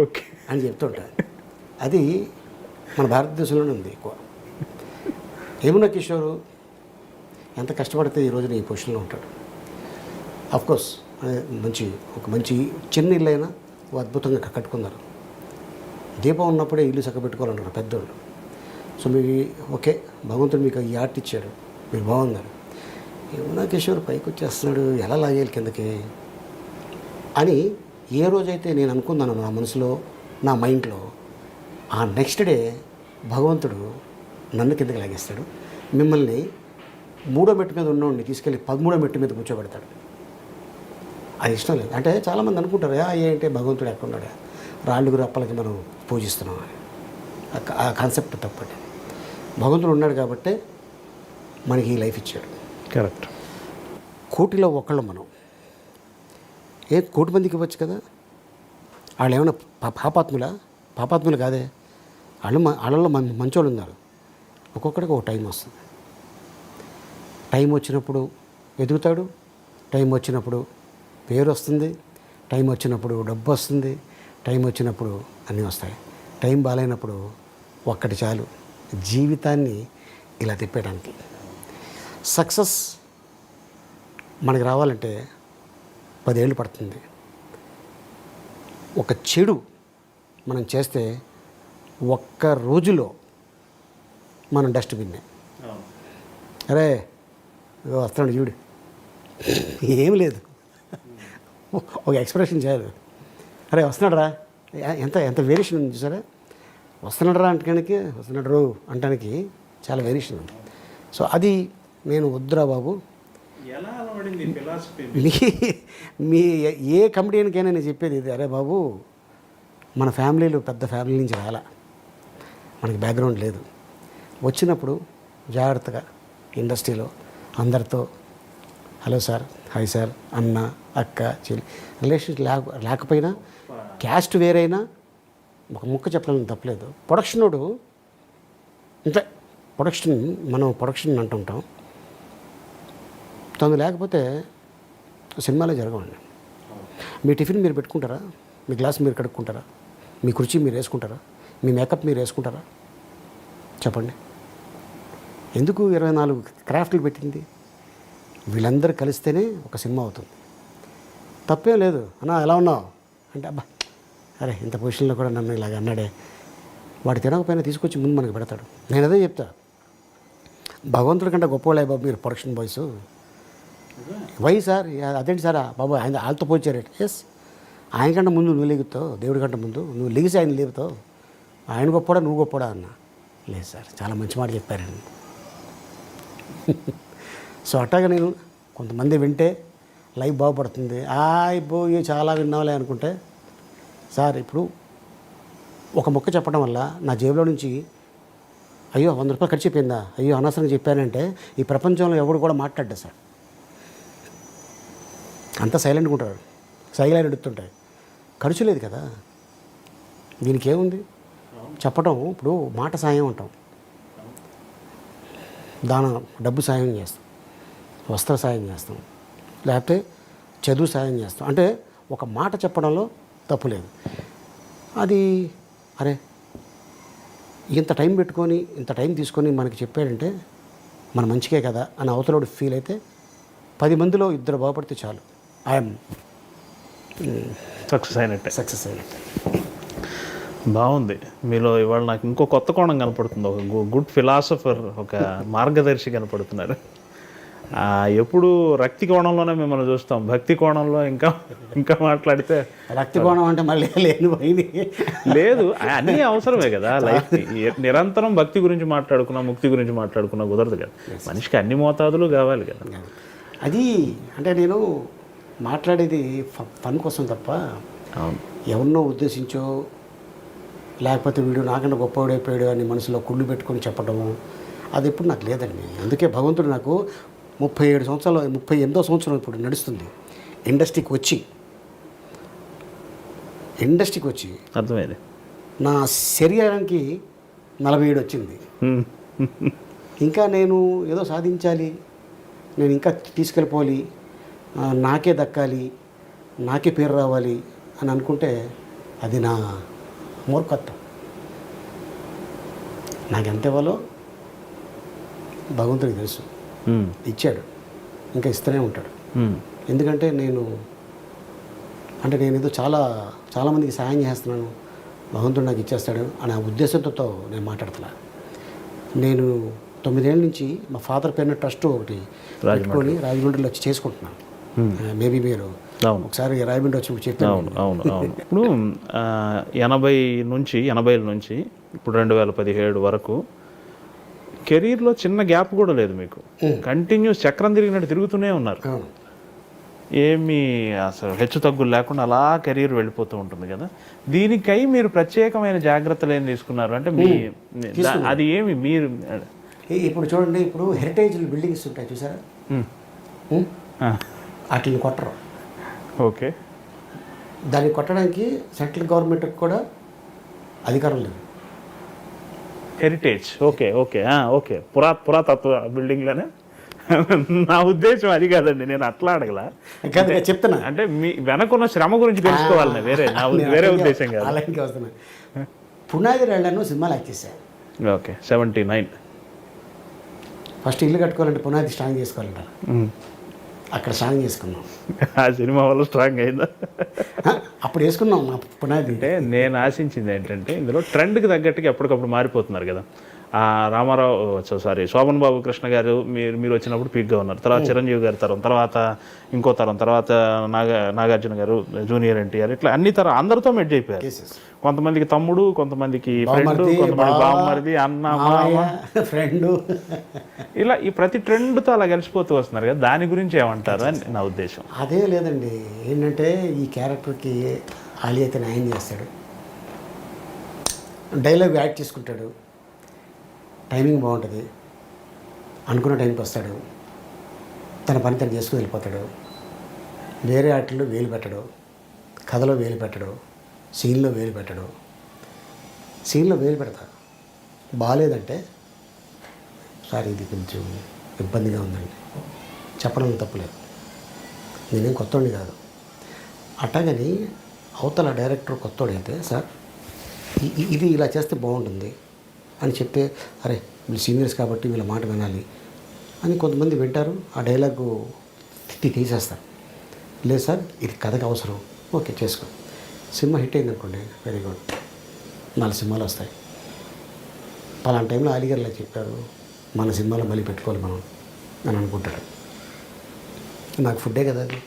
[SPEAKER 3] ఓకే
[SPEAKER 2] అని చెప్తుంటారు. అది మన భారతదేశంలోనే ఉంది ఎక్కువ. యమునా కిషోర్ ఎంత కష్టపడితే ఈ రోజున ఈ పొజిషన్లో ఉంటాడు. అఫ్కోర్స్ ఒక మంచి చిన్న ఇల్లు అయినా అద్భుతంగా కట్టుకున్నారు. దీపం ఉన్నప్పుడే ఇల్లు చక్కబెట్టుకోవాలన్నారు పెద్దోళ్ళు. సో మీకు ఓకే, భగవంతుడు మీకు ఈ ఆర్ట్ ఇచ్చాడు, మీరు బాగున్నారు. యమునా కిషోర్ పైకి వచ్చేస్తున్నాడు, ఎలా లాగేయాలి కిందకి అని ఏ రోజైతే నేను అనుకున్నాను నా మనసులో, నా మైండ్లో, ఆ నెక్స్ట్ డే భగవంతుడు నన్ను కిందకి లాగేస్తాడు. మిమ్మల్ని 3వ మెట్టు మీద ఉన్నోడిని తీసుకెళ్ళి 13వ మెట్టు మీద కూర్చోబెడతాడు. అది ఇష్టం లేదు. అంటే చాలామంది అనుకుంటారు, ఏంటంటే భగవంతుడు ఎక్కడున్నాడా, రాళ్ళకు రప్పలకి మనం పూజిస్తున్నాం అని. ఆ కాన్సెప్ట్ తప్పండి. భగవంతుడు ఉన్నాడు కాబట్టే మనకి ఈ లైఫ్ ఇచ్చాడు.
[SPEAKER 3] కరెక్ట్.
[SPEAKER 2] కోటిలో ఒకళ్ళు మనం, 1 కోటి మందికి ఇవ్వచ్చు కదా. వాళ్ళు ఏమైనా పాపాత్ములు కాదే, వాళ్ళలో మంచోళ్ళు ఉన్నారు. ఒక్కొక్కడికి ఒక టైం వస్తుంది. టైం వచ్చినప్పుడు ఎదుగుతాడు, టైం వచ్చినప్పుడు పేరు వస్తుంది, టైం వచ్చినప్పుడు డబ్బు వస్తుంది, టైం వచ్చినప్పుడు అన్నీ వస్తాయి. టైం బాగాలేనప్పుడు ఒక్కటి చాలు జీవితాన్ని ఇలా తిప్పేయడానికి. సక్సెస్ మనకి రావాలంటే 10 ఏళ్ళు పడుతుంది. ఒక చెడు మనం చేస్తే ఒక్క రోజులో మనం డస్ట్బిన్నే. అరే ఇగో వస్తున్నాడు చూడు, ఏం లేదు, ఒక ఎక్స్ప్రెషన్ చేయాలి. అరే వస్తున్నాడు రా, ఎంత ఎంత వేరియేషన్ ఉంది చూసారా. వస్తున్నాడు రా అంటానికి, వస్తున్నాడు రో అంటానికి చాలా వేరియేషన్ ఉంది. సో అది నేను వద్దురా బాబు. మీ ఏ కమెడియన్కైనా నేను చెప్పేది ఇది, అరే బాబు మన ఫ్యామిలీలో పెద్ద ఫ్యామిలీ నుంచి రాలా, మనకి బ్యాక్గ్రౌండ్ లేదు. వచ్చినప్పుడు జాగ్రత్తగా ఇండస్ట్రీలో అందరితో హలో సార్, హాయ్ సార్, అన్న, అక్క, చెల్లి రిలేషన్స్ లేకపోయినా క్యాస్ట్ వేరైనా ఒక ముక్క చెప్పడం తప్పలేదు. ప్రొడక్షనోడు అంటే ప్రొడక్షన్, మనం ప్రొడక్షన్ అంటుంటాం, తను లేకపోతే సినిమాలే జరగవండి. మీ టిఫిన్ మీరు పెట్టుకుంటారా, మీ గ్లాస్ మీరు కడుక్కుంటారా, మీ కుర్చీ మీరు వేసుకుంటారా, మీ మేకప్ మీరు వేసుకుంటారా చెప్పండి. ఎందుకు 24 క్రాఫ్ట్లు పెట్టింది? వీళ్ళందరూ కలిస్తేనే ఒక సినిమా అవుతుంది. తప్పేం లేదు. అన్నా ఎలా ఉన్నావు అంటే, అబ్బా అరే ఇంత పొజిషన్లో కూడా నన్ను ఇలాగ అన్నాడే, వాడు తినకపోయినా తీసుకొచ్చి ముందు మనకు పెడతాడు. నేను అదే చెప్తా, భగవంతుడి కంటే గొప్పవాళ్ళే బాబు మీరు ప్రొడక్షన్ బాయ్స్. వై సార్, అదేంటి సార్ బాబు ఆయన వాళ్ళతో పోల్చారు. ఎస్, ఆయన కంటే ముందు నువ్వు లెగుతావు, దేవుడి కంటే ముందు నువ్వు లెగిసి ఆయన లేపుతావు. ఆయన గొప్పడా నువ్వు గొప్పడా అన్న. లేదు సార్, చాలా మంచి మాట చెప్పారండి. సో అట్టాగా నేను కొంతమంది వింటే లైఫ్ బాగుపడుతుంది, అయిపోయి చాలా విన్నావులే అనుకుంటే, సార్ ఇప్పుడు ఒక మొక్క చెప్పడం వల్ల నా జేబులో నుంచి అయ్యో 100 రూపాయలు ఖర్చు అయిపోయిందా, అయ్యో అనవసరంగా చెప్పానంటే ఈ ప్రపంచంలో ఎవడు కూడా మాట్లాడ్డా సార్. అంతా సైలెంట్గా ఉంటారు, సైలెంట్ ఎడుతుంటాయి. ఖర్చు లేదు కదా, దీనికి ఏముంది చెప్పటం. ఇప్పుడు మాట సాయం అంటాం, డబ్బు సాయం చేస్తాం, వస్త్ర సాయం చేస్తాం, లేకపోతే చదువు సాయం చేస్తాం. అంటే ఒక మాట చెప్పడంలో తప్పు లేదు. అది అరే ఇంత టైం పెట్టుకొని ఇంత టైం తీసుకొని మనకి చెప్పాడంటే మన మంచికే కదా అని అవతలోడు ఫీల్ అయితే 10 మందిలో 2 బాగుపడితే చాలు, ఐఎమ్
[SPEAKER 3] సక్సెస్ అయినట్టే.
[SPEAKER 2] సక్సెస్ అయినట్టే.
[SPEAKER 3] బాగుంది. మీలో ఇవాళ నాకు ఇంకో కొత్త కోణం కనపడుతుంది. ఒక గుడ్ ఫిలాసఫర్, ఒక మార్గదర్శి కనపడుతున్నారు. ఎప్పుడు రక్తి కోణంలోనే మిమ్మల్ని చూస్తాం, భక్తి కోణంలో ఇంకా మాట్లాడితే
[SPEAKER 2] రక్తి కోణం అంటే మళ్ళీ లేని పోయింది.
[SPEAKER 3] లేదు, అన్నీ అవసరమే కదా లైఫ్కి. నిరంతరం భక్తి గురించి మాట్లాడుకున్నా, ముక్తి గురించి మాట్లాడుకున్నా కుదరదు కదా. మనిషికి అన్ని మోతాదులు కావాలి కదా.
[SPEAKER 2] అది అంటే నేను మాట్లాడేది ఫన్ కోసం తప్ప ఎవరినో ఉద్దేశించో, లేకపోతే వీడు నాకన్నా గొప్పవాడైపోయాడు అని మనసులో కుళ్ళు పెట్టుకొని చెప్పడము, అది ఎప్పుడు నాకు లేదండి. అందుకే భగవంతుడు నాకు 37 సంవత్సరాలు, 38వ సంవత్సరం ఇప్పుడు నడుస్తుంది ఇండస్ట్రీకి వచ్చి
[SPEAKER 3] అర్థమైంది.
[SPEAKER 2] నా శరీరానికి 47 వచ్చింది. ఇంకా నేను ఏదో సాధించాలి, నేను ఇంకా తీసుకెళ్ళిపోవాలి, నాకే దక్కాలి, నాకే పేరు రావాలి అని అనుకుంటే అది నా మూర్ఖత్వం. నాకు ఎంత ఇవ్వాలో భగవంతుడికి తెలుసు, ఇచ్చాడు, ఇంకా ఇస్తూనే ఉంటాడు. ఎందుకంటే నేను ఏదో చాలామందికి సాయం చేస్తున్నాను, భగవంతుడు నాకు ఇచ్చేస్తాడు అనే ఉద్దేశంతో నేను మాట్లాడుతున్నా. నేను 9 ఏళ్ళ నుంచి మా ఫాదర్ పేరున ట్రస్ట్ ఒకటి పెట్టుకొని రాజమండ్రిలో వచ్చి చేసుకుంటున్నాను. మేబీ మీరు ఒకసారి రాజమండ్రి వచ్చి చెప్పాను.
[SPEAKER 3] అవును. ఇప్పుడు 80 నుంచి ఇప్పుడు 2017 వరకు కెరీర్లో చిన్న గ్యాప్ కూడా లేదు మీకు. కంటిన్యూస్ చక్రం తిరిగినట్టు తిరుగుతూనే ఉన్నారు. ఏమి అసలు హెచ్చు తగ్గులు లేకుండా అలా కెరీర్ వెళ్ళిపోతూ ఉంటుంది కదా. దీనికై మీరు ప్రత్యేకమైన జాగ్రత్తలు ఏం తీసుకున్నారు అంటే అది ఏమి మీరు
[SPEAKER 2] ఇప్పుడు చూడండి, ఇప్పుడు హెరిటేజ్ బిల్డింగ్స్ ఉంటాయి చూసారా, వాటిని కొట్టరు.
[SPEAKER 3] ఓకే,
[SPEAKER 2] దాన్ని కొట్టడానికి సెంట్రల్ గవర్నమెంట్కి కూడా అధికారం లేదు.
[SPEAKER 3] హెరిటేజ్ ఓకే పురాతత్వ బిల్డింగ్లోనే. నా ఉద్దేశం అది కాదండి, నేను అట్లా అడగలా,
[SPEAKER 2] చెప్తున్నా.
[SPEAKER 3] అంటే మీ వెనకున్న శ్రమ గురించి తెలుసుకోవాలని వేరే ఉద్దేశం కాదు.
[SPEAKER 2] అలాగే వస్తున్నా. పునాది రాళ్ళను సినిమాలు యాక్ట్ చేశాను.
[SPEAKER 3] ఓకే, 79.
[SPEAKER 2] ఫస్ట్ ఇల్లు కట్టుకోవాలంటే పునాది స్ట్రాంగ్ చేసుకోవాలంటారు. అక్కడ స్ట్రాంగ్ చేసుకున్నాం.
[SPEAKER 3] ఆ సినిమా వల్ల స్ట్రాంగ్ అయిందా?
[SPEAKER 2] అప్పుడు వేసుకున్నాం మా పునాది.
[SPEAKER 3] అంటే నేను ఆశించింది ఏంటంటే ఇందులో ట్రెండ్కి తగ్గట్టుగా ఎప్పటికప్పుడు మారిపోతున్నారు కదా. రామారావు సారీ శోభన్ బాబు కృష్ణ గారు మీరు వచ్చినప్పుడు పీక్గా ఉన్నారు. తర్వాత చిరంజీవి గారి తరం, తర్వాత ఇంకో తరం, తర్వాత నాగార్జున గారు, జూనియర్ ఎన్టీఆర్, ఇట్లా అన్ని తరం అందరితో మెడ్జ్ అయిపోయారు. కొంతమందికి తమ్ముడు, కొంతమందికి ఫ్రెండ్, కొంతమంది బామ్మరిది, అన్న, మామ,
[SPEAKER 2] ఫ్రెండ్,
[SPEAKER 3] ఇలా ఈ ప్రతి ట్రెండ్తో అలా కలిసిపోతూ వస్తున్నారు కదా, దాని గురించి ఏమంటారు అని నా ఉద్దేశం.
[SPEAKER 2] అదే లేదండి, ఏంటంటే ఈ క్యారెక్టర్కి ఆలీ అయితే న్యాయం చేస్తాడు, డైలాగ్ యాడ్ చేసుకుంటాడు, టైమింగ్ బాగుంటుంది, అనుకున్న టైంకి వస్తాడు, తన పని తను చేసుకుని వెళ్ళిపోతాడు, వేరే ఆటల్లో వేలు పెట్టడు, కథలో వేలు పెట్టడు, సీన్లో వేలు పెట్టడు. సీన్లో వేలు పెడతాడు, బాగాలేదంటే సార్ ఇది కొంచెం ఇబ్బందిగా ఉందండి చెప్పడం తప్పులేదు, నేనేం కొత్తోడిని కాదు. అట్టగని అవతల డైరెక్టర్ కొత్తోడైతే సార్ ఇది ఇలా చేస్తే బాగుంటుంది అని చెప్తే, అరే వీళ్ళు సీనియర్స్ కాబట్టి వీళ్ళ మాట వినాలి అని కొంతమంది వింటారు, ఆ డైలాగు తీసేస్తారు. లేదు సార్ ఇది కథకు అవసరం, ఓకే చేసుకో. సినిమా హిట్ అయింది అనుకోండి, వెరీ గుడ్, 4 సినిమాలు వస్తాయి. పలానా టైంలో ఆలీ గారు ఇలా చెప్పారు, మన సినిమాలో మళ్ళీ పెట్టుకోవాలి మనం అని అనుకుంటాడు. నాకు ఫుడ్డే కదా అది.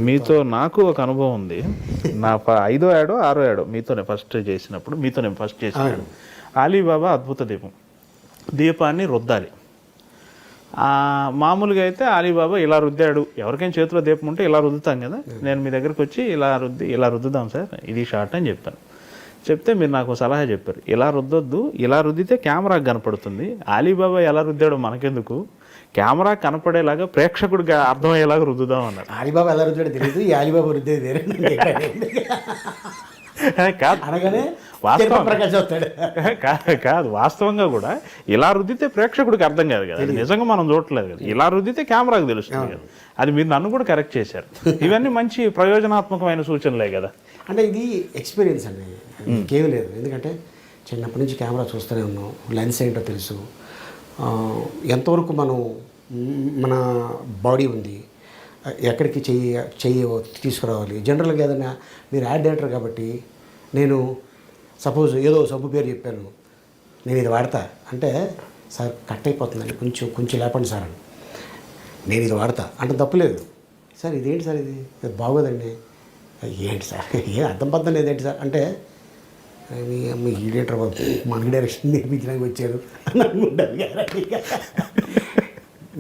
[SPEAKER 3] మీతో నాకు ఒక అనుభవం ఉంది. నా 5వ ఏడో 6వ ఏడో మీతోనే ఫస్ట్ చేసినప్పుడు ఆలీబాబా అద్భుత దీపాన్ని రుద్దాలి. మామూలుగా అయితే ఆలీబాబా ఇలా రుద్దాడు, ఎవరికైనా చేతిలో దీపం ఉంటే ఇలా రుద్దుతాం కదా, నేను మీ దగ్గరికి వచ్చి ఇలా రుద్దుదాం సార్, ఇది షార్ట్ అని చెప్పాను. చెప్తే మీరు నాకు సలహా చెప్పారు, ఇలా రుద్దొద్దు, ఇలా రుద్దితే కెమెరాకి కనపడుతుంది, ఆలీబాబా ఎలా రుద్దాడో మనకెందుకు, కెమెరా కనపడేలాగా ప్రేక్షకుడికి అర్థమయ్యేలాగా రుద్దుదాం అన్నారు.
[SPEAKER 2] ఆలీబాబా ఎలా రుద్దాడో తెలియదు, ఈ ఆలీబాబా రుద్దేది వేరే
[SPEAKER 3] కాదు,
[SPEAKER 2] అనగానే
[SPEAKER 3] కాదు వాస్తవంగా కూడా ఇలా రుద్దితే ప్రేక్షకుడికి అర్థం కాదు కదా, నిజంగా మనం చూడట్లేదు కదా, ఇలా రుద్దితే కెమెరాకి తెలుస్తుంది కదా. అది మీరు నన్ను కూడా కరెక్ట్ చేశారు. ఇవన్నీ మంచి ప్రయోజనాత్మకమైన సూచనలే కదా.
[SPEAKER 2] అంటే ఇది ఎక్స్పీరియన్స్ అండి, ఇంకేం లేదు. ఎందుకంటే చిన్నప్పటి నుంచి కెమెరా చూస్తూనే ఉన్నాం, లెన్స్ ఏంటో తెలుసు, ఎంతవరకు మన బాడీ ఉంది, ఎక్కడికి చెయ్యి తీసుకురావాలి. జనరల్గా ఏదైనా మీరు యాడ్ డైరెక్టర్ కాబట్టి నేను సపోజ్ ఏదో సబ్బు పేరు చెప్పాను, నేను ఇది వాడతా అంటే, సార్ కట్ అయిపోతుందండి, కొంచెం లేపండి సార్ అని, నేను ఇది వాడతా అంటే తప్పులేదు. సార్ ఇదేంటి సార్, ఇది బాగోదండి, ఏంటి సార్ ఏం అర్థం పద్ధం లేదేంటి సార్ అంటే, మీ ఈడియేటర్ మనకి డైరెక్షన్ నేర్పించడానికి వచ్చారు అని అనుకుంటారు.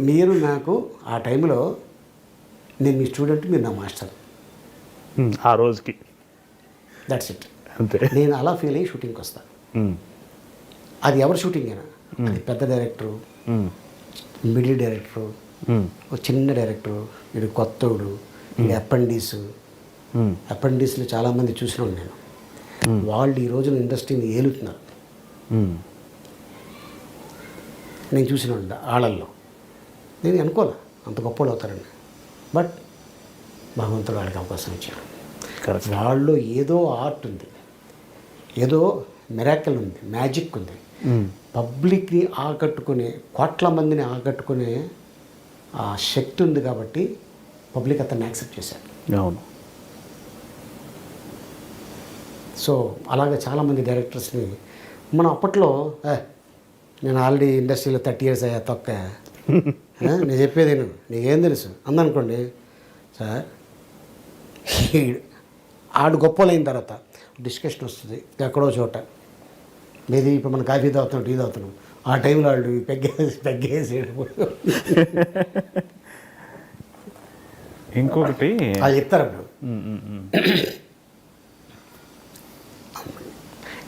[SPEAKER 2] మీరు నాకు ఆ టైంలో, నేను మీ స్టూడెంట్, మీరు నా మాస్టర్
[SPEAKER 3] ఆ రోజుకి,
[SPEAKER 2] దట్స్ ఇట్.
[SPEAKER 3] అంతే.
[SPEAKER 2] నేను అలా ఫీల్ అయ్యి షూటింగ్కి వస్తాను. అది ఎవరి షూటింగ్ అయినా, అది పెద్ద డైరెక్టరు, మిడిల్ డైరెక్టరు, ఒక చిన్న డైరెక్టరు, వీడు కొత్తోడు, వీడు అపెండిస్లు చాలామంది చూసినాను నేను. వాళ్ళు ఈ రోజున ఇండస్ట్రీని ఏలుతున్నారు, నేను చూసిన వాళ్ళల్లో. నేను అనుకోలే అంత గొప్పలు అవుతారండి, బట్ భగవంతుడు వాళ్ళకి అవకాశం ఇచ్చాడు. వాళ్ళు ఏదో ఆర్ట్ ఉంది, ఏదో మిరాకిల్ ఉంది, మ్యాజిక్ ఉంది, పబ్లిక్ని ఆకట్టుకునే, కోట్ల మందిని ఆకట్టుకునే ఆ శక్తి ఉంది కాబట్టి పబ్లిక్ అతన్ని యాక్సెప్ట్ చేశారు.
[SPEAKER 3] అవును.
[SPEAKER 2] సో అలాగే చాలామంది డైరెక్టర్స్ని మనం అప్పట్లో, నేను ఆల్రెడీ ఇండస్ట్రీలో 30 years అయ్యా తొక్క, నేను చెప్పేది నీకేం తెలుసు అందనుకోండి సార్. ఆడు గొప్పలైన తర్వాత డిస్కషన్ వస్తుంది ఎక్కడో చోట, మీది ఇప్పుడు మనం కాఫీ తాగుతున్నాం, టీ తాగుతున్నాం, ఆ టైంలో వాళ్ళు పెగ్గేసి
[SPEAKER 3] ఇంకొకటి
[SPEAKER 2] అది చెప్తారు అప్పుడు.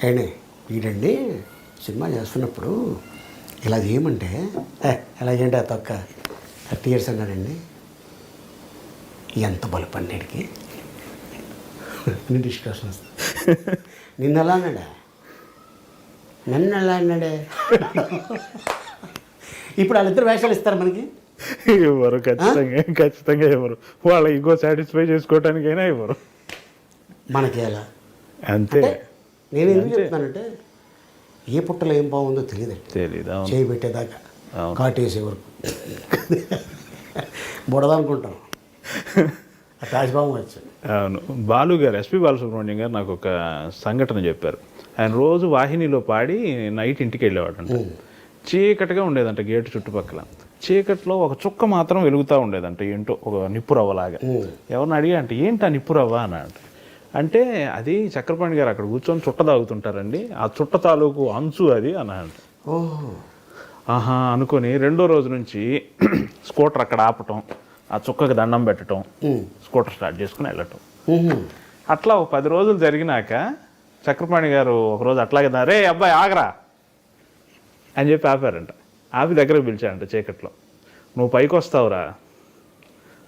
[SPEAKER 2] ఏండి వీడండి సినిమా చేస్తున్నప్పుడు ఇలా చేయమంటే, ఎలా చేయండి ఆ తొక్క 30 years అన్నాడండి, ఎంత బలపడినాడికి డిస్కషన్ వస్తుంది. నిన్న ఎలా అన్నాడా, నన్ను ఎలా అన్నాడే. ఇప్పుడు వాళ్ళిద్దరు వేషాలు ఇస్తారు మనకి,
[SPEAKER 3] ఇవ్వరు, ఖచ్చితంగా ఇవ్వరు. వాళ్ళ ఈగో సాటిస్ఫై చేసుకోవటానికైనా ఇవ్వరు,
[SPEAKER 2] మనకి ఎలా
[SPEAKER 3] అంతే.
[SPEAKER 2] నేను ఎందుకు చెప్తున్నానంటే, ఏ పుట్టలో ఏం బాగుందో తెలియదండి, చేయి పెట్టేదాకా కాటేసే వరకు బుడదనుకుంటాం, తాజ్బాబు వచ్చాడు.
[SPEAKER 3] అవును. బాలు గారు, ఎస్పి బాలసుబ్రహ్మణ్యం గారు నాకు ఒక సంఘటన చెప్పారు. ఆయన రోజు వాహినిలో పాడి నైట్ ఇంటికి వెళ్ళేవాడంట. చీకటిగా ఉండేదంట గేటు చుట్టుపక్కల. చీకట్లో ఒక చుక్క మాత్రం వెలుగుతూ ఉండేదంట, ఏంటో ఒక నిప్పురవ్వలాగా. ఎవరిని అడిగా అంటే ఏంటి ఆ నిప్పురవ్వ అని అంటే అది చక్రపాణి గారు అక్కడ కూర్చొని చుట్ట తాగుతుంటారండి, ఆ చుట్ట తాలూకు అంచు అది అన్నాడు. ఆహా అనుకొని రెండో రోజు నుంచి స్కూటర్ అక్కడ ఆపటం, ఆ చుక్కకి దండం పెట్టడం, స్కూటర్ స్టార్ట్ చేసుకుని వెళ్ళటం. అట్లా ఒక 10 రోజులు జరిగినాక చక్రపాణి గారు ఒకరోజు అట్లాగే రే అబ్బాయి ఆగరా అని చెప్పి ఆపారంట. ఆపి దగ్గరకు పిలిచాడంట చీకట్లో. నువ్వు పైకి వస్తావురా,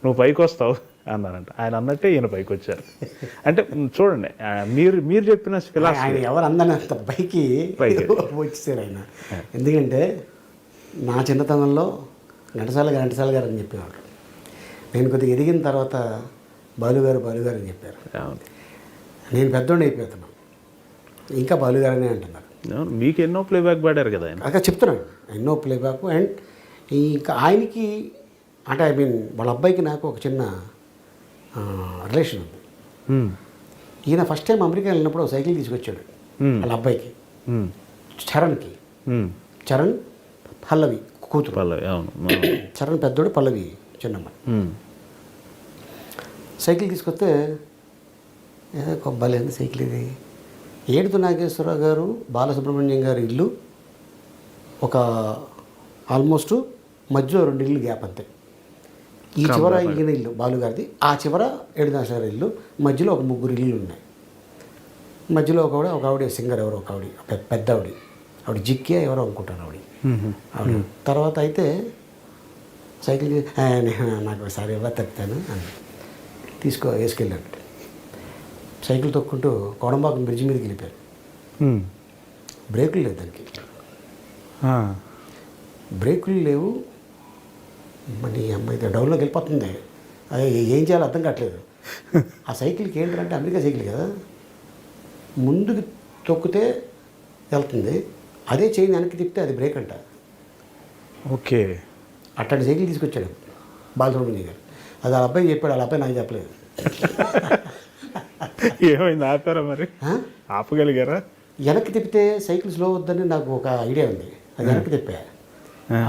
[SPEAKER 3] నువ్వు పైకి వస్తావు అన్నారంట. ఆయన అన్నట్టే ఈయన పైకి వచ్చారు. అంటే చూడండి, మీరు చెప్పిన ఫిలాసఫీ
[SPEAKER 2] ఎవరు అందనంత పైకి వచ్చేసారు ఆయన. ఎందుకంటే నా చిన్నతనంలో ఘంటసాల గారు అని చెప్పేవాడు. నేను కొద్దిగా ఎదిగిన తర్వాత బాలుగారు అని చెప్పారు. నేను పెద్దోడిని అయిపోతున్నాను, ఇంకా బాలుగారనే అంటున్నారు.
[SPEAKER 3] మీకు ఎన్నో ప్లేబ్యాక్ పాడారు కదా ఆయన.
[SPEAKER 2] అక్కడ చెప్తున్నాను, ఎన్నో ప్లేబ్యాక్. అండ్ ఇంకా ఆయనకి అంటే ఐ మీన్ వాళ్ళ అబ్బాయికి నాకు ఒక చిన్న రిలేషన్ ఉంది. ఈయన ఫస్ట్ టైం అమెరికా వెళ్ళినప్పుడు సైకిల్ తీసుకొచ్చాడు వాళ్ళ అబ్బాయికి, చరణ్కి. చరణ్ పల్లవి కూతురు.
[SPEAKER 3] పల్లవి, అవును.
[SPEAKER 2] చరణ్ పెద్దోడు, పల్లవి చిన్నమ్మాయి. సైకిల్ తీసుకొస్తే కొబ్బలేంది సైకిల్ ఇది. ఏడుతు నాగేశ్వరరావు గారు, బాలసుబ్రహ్మణ్యం గారి ఇల్లు ఒక ఆల్మోస్ట్ మధ్యలో 2 ఇల్లు గ్యాప్ అంతే. ఈ చివర ఈయన ఇల్లు బాలుగారిది, ఆ చివర ఏడునాగేశ్వర ఇల్లు, మధ్యలో ఒక 3 ఇల్లు ఉన్నాయి. మధ్యలో ఒక ఆవిడ సింగర్, ఎవరో ఒక ఆవిడ పెద్ద ఆవిడ జిక్కే ఎవరో అనుకుంటాను ఆవిడ. తర్వాత అయితే సైకిల్ నాకు ఒకసారి ఎవరు తప్పుతాను అని వేసుకెళ్ళాడు. సైకిల్ తొక్కుంటూ కోడంబాకం బ్రిడ్జ్ మీదకి వెళ్ళిపోయారు. బ్రేకులు లేవు దానికి, బ్రేకులు లేవు. మరి అమ్మాయి డౌన్లోకి వెళ్ళిపోతుంది, అది ఏం చేయాలో అర్థం కావట్లేదు. ఆ సైకిల్కి ఏంటంటే అమెరికా సైకిల్ కదా, ముందుకు తొక్కితే వెళ్తుంది, అదే చైన్ వెనక్కి తిప్పితే అది బ్రేక్ అంట.
[SPEAKER 3] ఓకే,
[SPEAKER 2] అట్లాంటి సైకిల్ తీసుకొచ్చాడు బాలసుబ్రహ్మణ్యం గారు. అది వాళ్ళ అబ్బాయి చెప్పాడు, వాళ్ళ అబ్బాయి నాకు చెప్పలేదు.
[SPEAKER 3] ఏమైంది, ఆపారా మరి? ఆపగలిగారా?
[SPEAKER 2] వెనక్కి తిప్పితే సైకిల్ స్లో వద్దని నాకు ఒక ఐడియా ఉంది. అది వెనక్కి తిప్పా,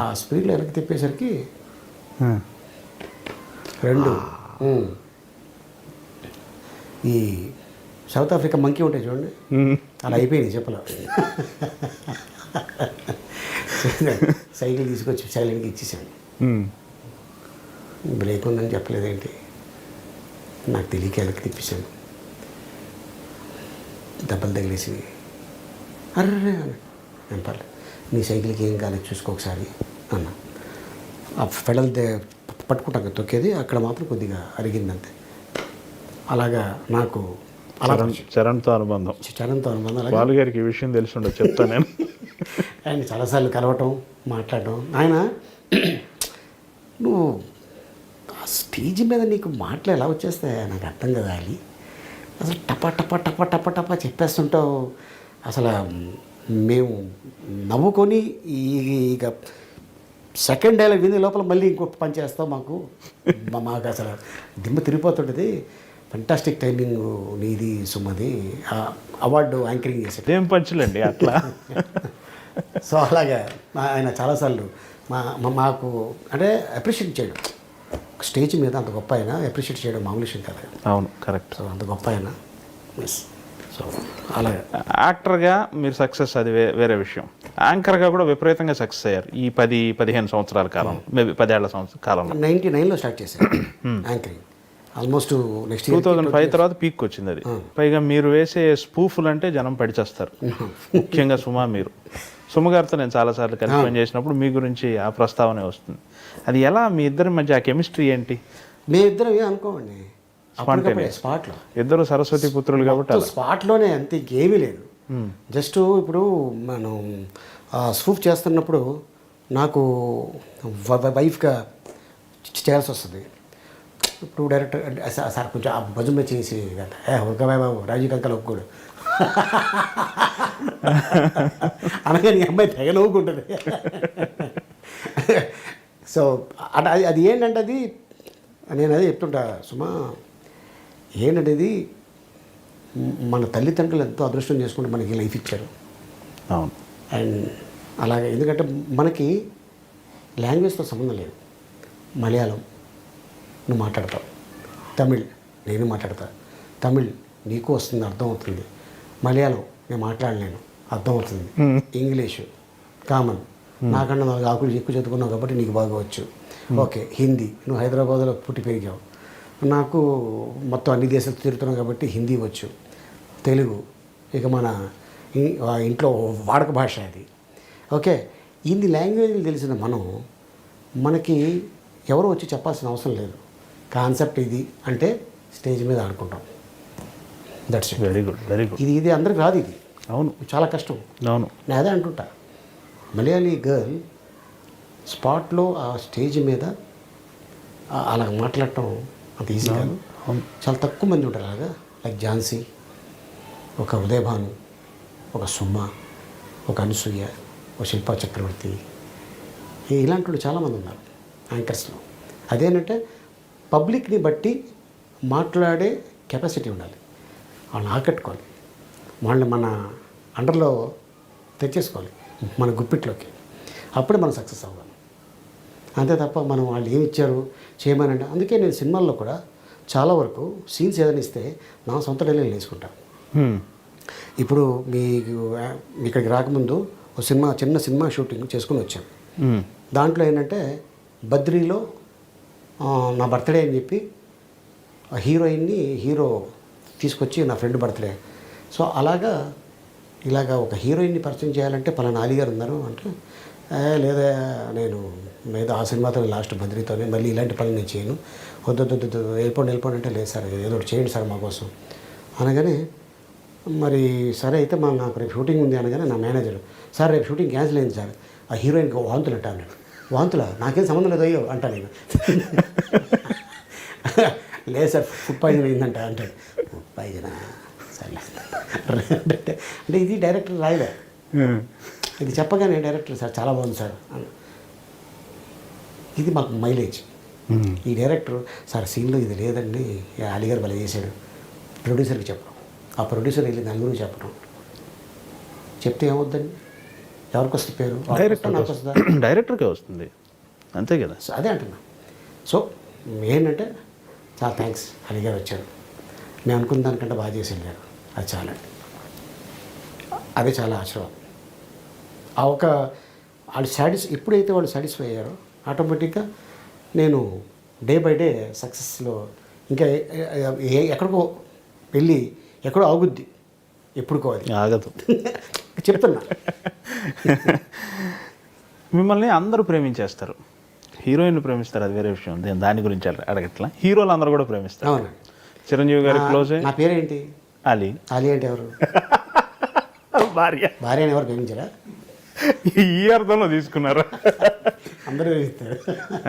[SPEAKER 2] ఆ స్పీడ్లో వెనక్కి తిప్పేసరికి 2 ఈ సౌత్ ఆఫ్రికా మంకీ ఉంటాయి చూడండి, అలా అయిపోయింది చెప్పలో. సైకిల్ తీసుకొచ్చి సైలెంట్గా ఇచ్చేసాను. బ్రేక్ ఉందని చెప్పలేదేంటి, నాకు తెలియక వెనక్కి తిప్పేశాను. దెబ్బలు తగిలేసి అర్రే నేను పర్లేదు, నీ సైకిల్కి ఏం కాలేదు చూసుకో ఒకసారి అన్న. ఆ ఫెడల్ పట్టుకుంటాక తొక్కేది అక్కడ మాత్రం కొద్దిగా అరిగిందంతే. అలాగా నాకు
[SPEAKER 3] చరణ్తో అనుబంధం. బాలుగారికి ఈ విషయం తెలిసి ఉండదు, చెప్తాను నేను.
[SPEAKER 2] ఆయన చాలాసార్లు కలవటం, మాట్లాడటం. ఆయన నువ్వు ఆ స్టేజ్ మీద నీకు మాటలు ఎలా వచ్చేస్తాయి నాకు అర్థం కదా ali. అసలు టపా టపా టపా టపా టపా చెప్పేస్తుంటావు. అసలు మేము నవ్వుకొని ఇక సెకండ్ డైలాగ్ వినే లోపల మళ్ళీ ఇంకొక పని చేస్తావు. మాకు అసలు దిమ్మ తిరిగిపోతుంటుంది. ఫంటాస్టిక్ టైమింగ్ నీది సుమది. అవార్డు యాంకరింగ్ చేశాడు.
[SPEAKER 3] ఏం పంచులండి అట్లా.
[SPEAKER 2] సో అలాగా ఆయన చాలాసార్లు మాకు అంటే అప్రిషియేట్ చేయడం, స్టేజ్ మీద అంత గొప్ప ఆయన అప్రిషియేట్ చేయడం మామూలు విషయం కదా.
[SPEAKER 3] అవును, కరెక్ట్.
[SPEAKER 2] సో అంత గొప్ప ఆయన. సో అలాగే
[SPEAKER 3] యాక్టర్గా మీరు సక్సెస్, అది వేరే విషయం. యాంకర్గా కూడా విపరీతంగా సక్సెస్ అయ్యారు ఈ 10-15 సంవత్సరాల కాలం, మేబీ 10 ఏళ్ల కాలంలో.
[SPEAKER 2] 99లో స్టార్ట్ చేశారు యాంకరింగ్. ఆల్మోస్ట్ నెక్స్ట్
[SPEAKER 3] 2005 తర్వాత పీక్ వచ్చింది అది. పైగా మీరు వేసే స్పూఫులు అంటే జనం పడిచేస్తారు. ముఖ్యంగా సుమ గారితో నేను చాలాసార్లు కలిసి పనిచేసినప్పుడు మీ గురించి ఆ ప్రస్తావనే వస్తుంది. అది ఎలా మీ ఇద్దరి మధ్య ఆ కెమిస్ట్రీ ఏంటి?
[SPEAKER 2] మేమిద్దరం అనుకోమండి, స్పాట్లో.
[SPEAKER 3] ఇద్దరు సరస్వతి పుత్రులు కాబట్టి
[SPEAKER 2] స్పాట్లోనే, అంతే, ఇంకేమీ లేదు. జస్ట్ ఇప్పుడు మనం స్పూఫ్ చేస్తున్నప్పుడు నాకు వైఫ్గా చేయాల్సి వస్తుంది. ఇప్పుడు డైరెక్టర్ సార్ కొంచెం ఆ భుజం చేసి ఒక్కబాయ్ బాబు రాజీవ్ కంకల్ ఒప్పుకోడు అనగా నీ అమ్మాయి తెగ నవ్వుకుంటుంది. సో అట అది ఏంటంటే నేను అదే చెప్తుంటా, సుమా ఏంటంటే ఇది మన తల్లిదండ్రులు ఎంతో అదృష్టం చేసుకుంటే మనకి లైఫ్ ఇచ్చారు.
[SPEAKER 3] అవును.
[SPEAKER 2] అండ్ అలాగే ఎందుకంటే మనకి లాంగ్వేజ్తో సంబంధం లేదు. మలయాళం నువ్వు మాట్లాడతావు, తమిళ్ నేను మాట్లాడతా, తమిళ్ నీకు వస్తుంది, అర్థం అవుతుంది. మలయాళం నేను మాట్లాడలేను, అర్థం అవుతుంది. ఇంగ్లీషు కామన్, నాకన్నా 4 ఆకులు ఎక్కువ చదువుకున్నావు కాబట్టి నీకు బాగా వచ్చు. ఓకే, హిందీ నువ్వు హైదరాబాద్లో పుట్టి పెరిగావు, నాకు మొత్తం అన్ని దేశాలు తిరుగుతున్నావు కాబట్టి హిందీ వచ్చు. తెలుగు ఇక మన ఇంట్లో వాడక భాష అది. ఓకే, ఇన్ని లాంగ్వేజ్లు తెలిసిన మనకి ఎవరో వచ్చి చెప్పాల్సిన అవసరం లేదు. కాన్సెప్ట్ ఇది అంటే స్టేజ్ మీద ఆడుకుంటాం. That's
[SPEAKER 3] very good, very good.
[SPEAKER 2] ఇది అందరికి రాదు, ఇది
[SPEAKER 3] అవును,
[SPEAKER 2] చాలా కష్టం.
[SPEAKER 3] అవును.
[SPEAKER 2] నేను అదే అంటుంటా, మలయాళీ గర్ల్ స్పాట్లో ఆ స్టేజ్ మీద అలా మాట్లాడటం అంత ఈజీ కాదు. చాలా తక్కువ మంది ఉంటారు అలాగా. లైక్ ఝాన్సీ, ఒక ఉదయభాను, ఒక సుమ, ఒక అనసూయ, ఒక శిల్పా చక్రవర్తి, ఇలాంటి వాళ్ళు చాలామంది ఉన్నారు యాంకర్స్లో. అదేంటంటే పబ్లిక్ని బట్టి మాట్లాడే కెపాసిటీ ఉండాలి. వాళ్ళని ఆకట్టుకోవాలి, వాళ్ళని మన అండర్లో తెచ్చేసుకోవాలి, మన గుప్పిట్లోకి. అప్పుడే మనం సక్సెస్ అవ్వాలి. అంతే తప్ప మనం వాళ్ళు ఏమి ఇచ్చారు చేయమనంటే. అందుకే నేను సినిమాల్లో కూడా చాలా వరకు సీన్స్ ఏదైనా ఇస్తే నా సొంత డైలాగ్ వేసుకుంటాను. ఇప్పుడు మీకు ఇక్కడికి రాకముందు ఒక చిన్న సినిమా షూటింగ్ చేసుకుని వచ్చాను. దాంట్లో ఏంటంటే బద్రీలో నా బర్త్డే అని చెప్పి ఆ హీరోయిన్ని హీరో తీసుకొచ్చి నా ఫ్రెండ్ బర్త్డే. సో ఇలాగా ఒక హీరోయిన్ని పరిచయం చేయాలంటే పలానా అలీ గారు ఉన్నారు అంటే, లేదా నేను ఏదో ఆ సినిమాతో లాస్ట్ బద్రీతోనే మళ్ళీ ఇలాంటి పనులు నేను చేయను, వద్దు వెళ్ళిపోండి అంటే, లేదు సార్ ఏదో ఒకటి చేయండి సార్ మా కోసం అనగానే, మరి సరే అయితే నాకు రేపు షూటింగ్ ఉంది అనగానే నా మేనేజర్, సార్ రేపు షూటింగ్ క్యాన్సిల్ అయింది సార్, ఆ హీరోయిన్కి వాంతులు అంటాను. నేను వాంతులా, నాకేం సంబంధం లేదు అయ్యో అంటా నేను. లేదు సార్ ఫుడ్ పాయిజన్ అయిందంట అంటాడు. ఫుడ్ పాయిజనా సరే అంటే ఇది డైరెక్టర్ రాయలే, ఇది చెప్పగానే డైరెక్టర్ సార్ చాలా బాగుంది సార్. ఇది మాకు మైలేజ్. ఈ డైరెక్టర్ సార్ సీన్లో ఇది లేదండి అలీగారు భలే చేశాడు, ప్రొడ్యూసర్కి చెప్పడం, ఆ ప్రొడ్యూసర్ వెళ్ళి నలుగురు చెప్పడం. చెప్తే ఏమవుద్దండి, ఎవరికి వస్తుంది పేరు? నాకు వస్తుందా?
[SPEAKER 3] డైరెక్టర్కే వస్తుంది, అంతే కదా.
[SPEAKER 2] అదే అంటున్నా. సో ఏంటంటే చాలా థ్యాంక్స్ అలీగారు వచ్చారు, మేము అనుకున్న దానికంటే బాగా చేసి వెళ్ళారు, అది చాలండి. అదే చాలా ఆశీర్వాదం. వాళ్ళు ఎప్పుడైతే వాళ్ళు సాటిస్ఫై అయ్యారో ఆటోమేటిక్గా నేను డే బై డే సక్సెస్లో ఇంకా ఎక్కడికో వెళ్ళి ఎక్కడో ఆగుద్ది, ఎప్పుడుకో అది
[SPEAKER 3] ఆగదు.
[SPEAKER 2] చెప్తున్నా.
[SPEAKER 3] మిమ్మల్ని అందరూ ప్రేమించేస్తారు, హీరోయిన్ ప్రేమిస్తారు, అది వేరే విషయం, దాని గురించి అడగట్లా. హీరోలు అందరూ కూడా ప్రేమిస్తారు.
[SPEAKER 2] అవును.
[SPEAKER 3] చిరంజీవి గారి క్లోజే.
[SPEAKER 2] నా పేరేంటి?
[SPEAKER 3] అలీ.
[SPEAKER 2] అలీ అంటే ఎవరు?
[SPEAKER 3] భార్య.
[SPEAKER 2] భార్యని ఎవరు ప్రేమించారా?
[SPEAKER 3] ఈ అర్థంలో తీసుకున్నారా?
[SPEAKER 2] అందరూ ప్రేమిస్తారు.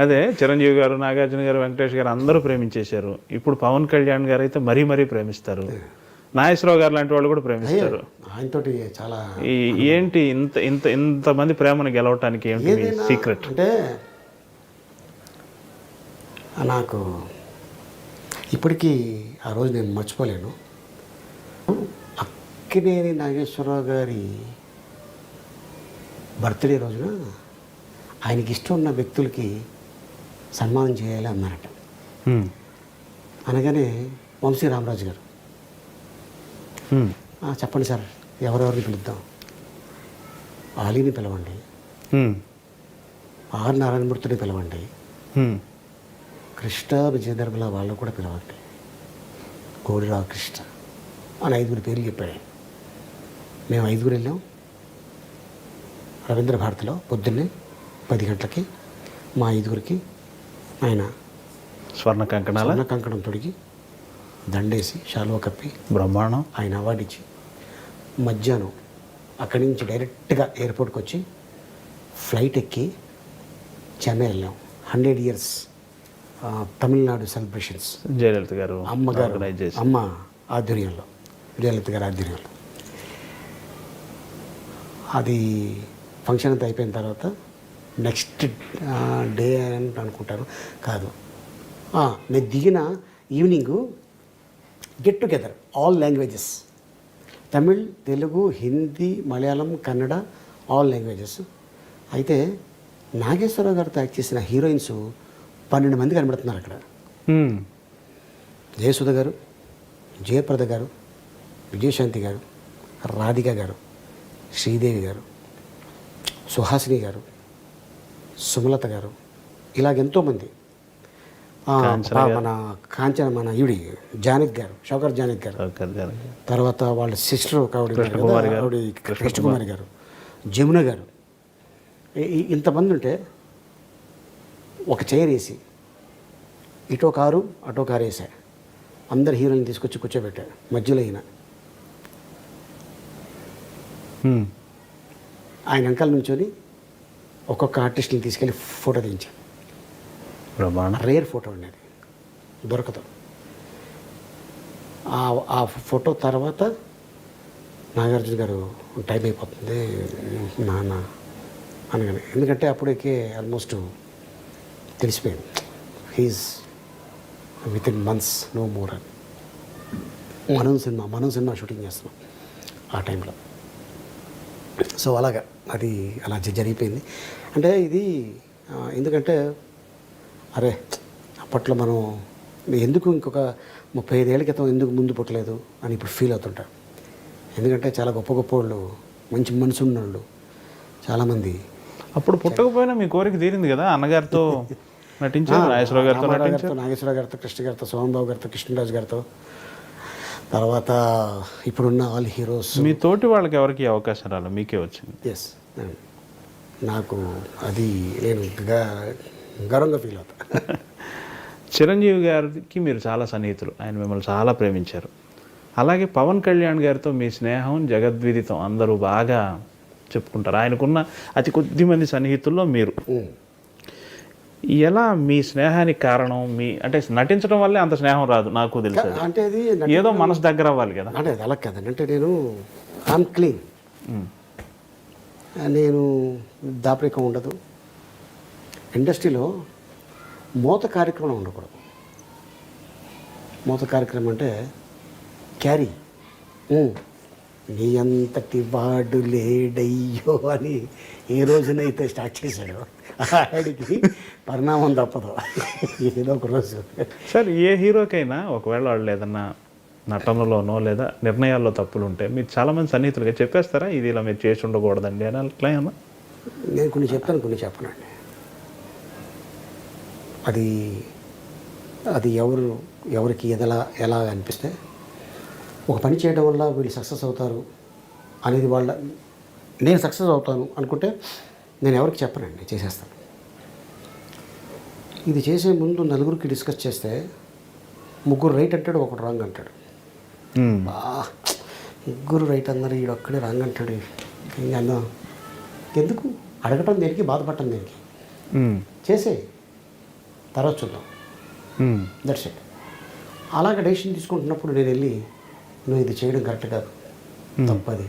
[SPEAKER 3] అదే చిరంజీవి గారు, నాగార్జున గారు, వెంకటేష్ గారు అందరూ ప్రేమించేశారు. ఇప్పుడు పవన్ కళ్యాణ్ గారు అయితే మరీ ప్రేమిస్తారు. నాగేశ్వరరావు గారు లాంటి వాళ్ళు కూడా ప్రేమిస్తారు.
[SPEAKER 2] ఆయనతోటి చాలా
[SPEAKER 3] ఏంటి ఇంతమంది ప్రేమను గెలవటానికి ఏంటి సీక్రెట్?
[SPEAKER 2] అంటే నాకు ఇప్పటికీ ఆ రోజు నేను మర్చిపోలేను. అక్కినేని నాగేశ్వరరావు గారి బర్త్డే రోజున ఆయనకి ఇష్టం ఉన్న వ్యక్తులకి సన్మానం చేయాలి అన్నారట. అనగానే వంశీ రామరాజు గారు, చెప్పండి సార్ ఎవరెవరిని పిలుద్దాం? ఆలీని పిలవండి, ఆర్ నారాయణమూర్తిని పిలవండి, కృష్ణ విజయధర్మల వాళ్ళు కూడా పిలవండి, కోడిరావు కృష్ణ అని 5 పేర్లు చెప్పాడు. మేము 5 వెళ్ళాం. రవీంద్ర భారతిలో పొద్దున్నే 10 గంటలకి మా 5 ఆయన
[SPEAKER 3] స్వర్ణ కంకణం
[SPEAKER 2] తొడిగి దండేసి శాలువా కప్పి
[SPEAKER 3] బ్రహ్మాండం
[SPEAKER 2] ఆయన అవార్డు ఇచ్చి మధ్యాహ్నం అక్కడి నుంచి డైరెక్ట్గా ఎయిర్పోర్ట్కి వచ్చి ఫ్లైట్ ఎక్కి చెన్నై వెళ్ళాం. 100 years తమిళనాడు సెలబ్రేషన్స్
[SPEAKER 3] జయలలిత గారు
[SPEAKER 2] అమ్మ ఆధ్వర్యంలో, జయలలిత గారి ఆధ్వర్యంలో. అది ఫంక్షన్ అంతా అయిపోయిన తర్వాత నెక్స్ట్ డే అని అనుకుంటాను, కాదు నేను దిగిన evening get together all languages, Tamil, Telugu, Hindi, Malayalam, Kannada, all languages. అయితే నాగేశ్వరరావు గారితో యాక్ట్ చేసిన హీరోయిన్స్ 12 మంది కనబడుతున్నారు అక్కడ. జయసుధ గారు, జయప్రద గారు, విజయశాంతి గారు, రాధిక గారు, శ్రీదేవి గారు, సుహాసిని గారు, సుమలత గారు, ఇలాగెంతోమంది. మన కాంచన, మన ఈవిడి జానక్ గారు, షౌకర్ జానక్ గారు, తర్వాత వాళ్ళ సిస్టర్ ఆవిడ కృష్ణకుమారి గారు, జమున గారు, ఇంతమంది ఉంటే ఒక చైర్ వేసి ఇటో కారు అటో కారు వేసా, అందరు హీరోయిన్ తీసుకొచ్చి కూర్చోబెట్టా, మధ్యలో ఆయన వెనకాల నుంచొని ఒక్కొక్క ఆర్టిస్ట్ని తీసుకెళ్ళి ఫోటో తీయించాను. రేర్ ఫోటో ఉండేది, దొరకదు. ఆ ఫోటో తర్వాత నాగార్జున గారు టైం అయిపోతుంది నాన్న అనగానే, ఎందుకంటే అప్పటికే ఆల్మోస్ట్ తెలిసిపోయింది he's with in months no more అని. మనం సినిమా షూటింగ్ చేస్తున్నాం ఆ టైంలో. సో అలాగా అది అలా జరిగిపోయింది. అంటే ఇది ఎందుకంటే అరే అప్పట్లో మనం ఎందుకు ఇంకొక 35 ఏళ్ళ క్రితం ఎందుకు ముందు పుట్టలేదు అని ఇప్పుడు ఫీల్ అవుతుంటారు. ఎందుకంటే చాలా గొప్ప గొప్ప వాళ్ళు, మంచి మనసు ఉన్న వాళ్ళు చాలామంది
[SPEAKER 3] అప్పుడు పుట్టకపోయినా మీ కోరిక తీరింది కదా, అన్నగారితో నటించారు,
[SPEAKER 2] నాగేశ్వరరావు గారితో, కృష్ణ గారితో, సోమబాబు గారితో, కృష్ణరాజు గారితో, తర్వాత ఇప్పుడున్న ఆల్ హీరోస్.
[SPEAKER 3] మీ తోటి వాళ్ళకి ఎవరికి అవకాశం రాలేదు, మీకే వచ్చింది.
[SPEAKER 2] ఎస్, నాకు అది నేను గర్వంగా ఫీల్ అవుతా.
[SPEAKER 3] చిరంజీవి గారికి మీరు చాలా సన్నిహితులు, ఆయన మిమ్మల్ని చాలా ప్రేమించారు. అలాగే పవన్ కళ్యాణ్ గారితో మీ స్నేహం జగద్విదితం, అందరూ బాగా చెప్పుకుంటారు. ఆయనకున్న అతి కొద్ది మంది సన్నిహితుల్లో మీరు. ఎలా మీ స్నేహానికి కారణం? అంటే నటించడం వల్లే అంత స్నేహం రాదు, నాకు తెలుసు.
[SPEAKER 2] అంటే అది
[SPEAKER 3] ఏదో మనసు దగ్గర అవ్వాలి కదా.
[SPEAKER 2] అంటే అది అలా కదండి. అంటే నేను ఐఎమ్ క్లీన్, నేను దాపరికం ఉండదు. ఇండస్ట్రీలో మోత కార్యక్రమం ఉండకూడదు. మోత కార్యక్రమం అంటే క్యారీ, నీ అంతటి వాడు లేడయ్యో అని ఏ రోజునైతే స్టార్ట్ చేశాడో ఆడికి పరిణామం తప్పదు ఏదో ఒక రోజు.
[SPEAKER 3] సార్, ఏ హీరోకైనా ఒకవేళ వాళ్ళు ఏదన్నా నటనలోనో లేదా నిర్ణయాల్లో తప్పులు ఉంటే మీరు చాలామంది సన్నిహితులుగా చెప్పేస్తారా, ఇది ఇలా మీరు చేసి ఉండకూడదండి అని అట్లా ఏమన్నా?
[SPEAKER 2] నేను కొన్ని చెప్తాను, కొన్ని చెప్పనండి. అది ఎవరికి ఎలా అనిపిస్తే, ఒక పని చేయడం వల్ల వీళ్ళు సక్సెస్ అవుతారు అనేది నేను సక్సెస్ అవుతాను అనుకుంటే నేను ఎవరికి చెప్పనండి, చేసేస్తాను. ఇది చేసే ముందు నలుగురికి డిస్కస్ చేస్తే ముగ్గురు రైట్ అంటాడు, ఒకడు రాంగ్ అంటాడు. ముగ్గురు రైట్ అన్నారు, ఈడొక్కడే రాంగ్ అంటాడు. ఇంకా ఎందుకు అడగటం దేనికి, బాధపడటం దేనికి? చేసే తర్వాత చూద్దాం, దట్స్ ఇట్. అలాగే డెసిషన్ తీసుకుంటున్నప్పుడు నేను వెళ్ళి నువ్వు ఇది చేయడం కరెక్ట్ కాదు, తప్పది,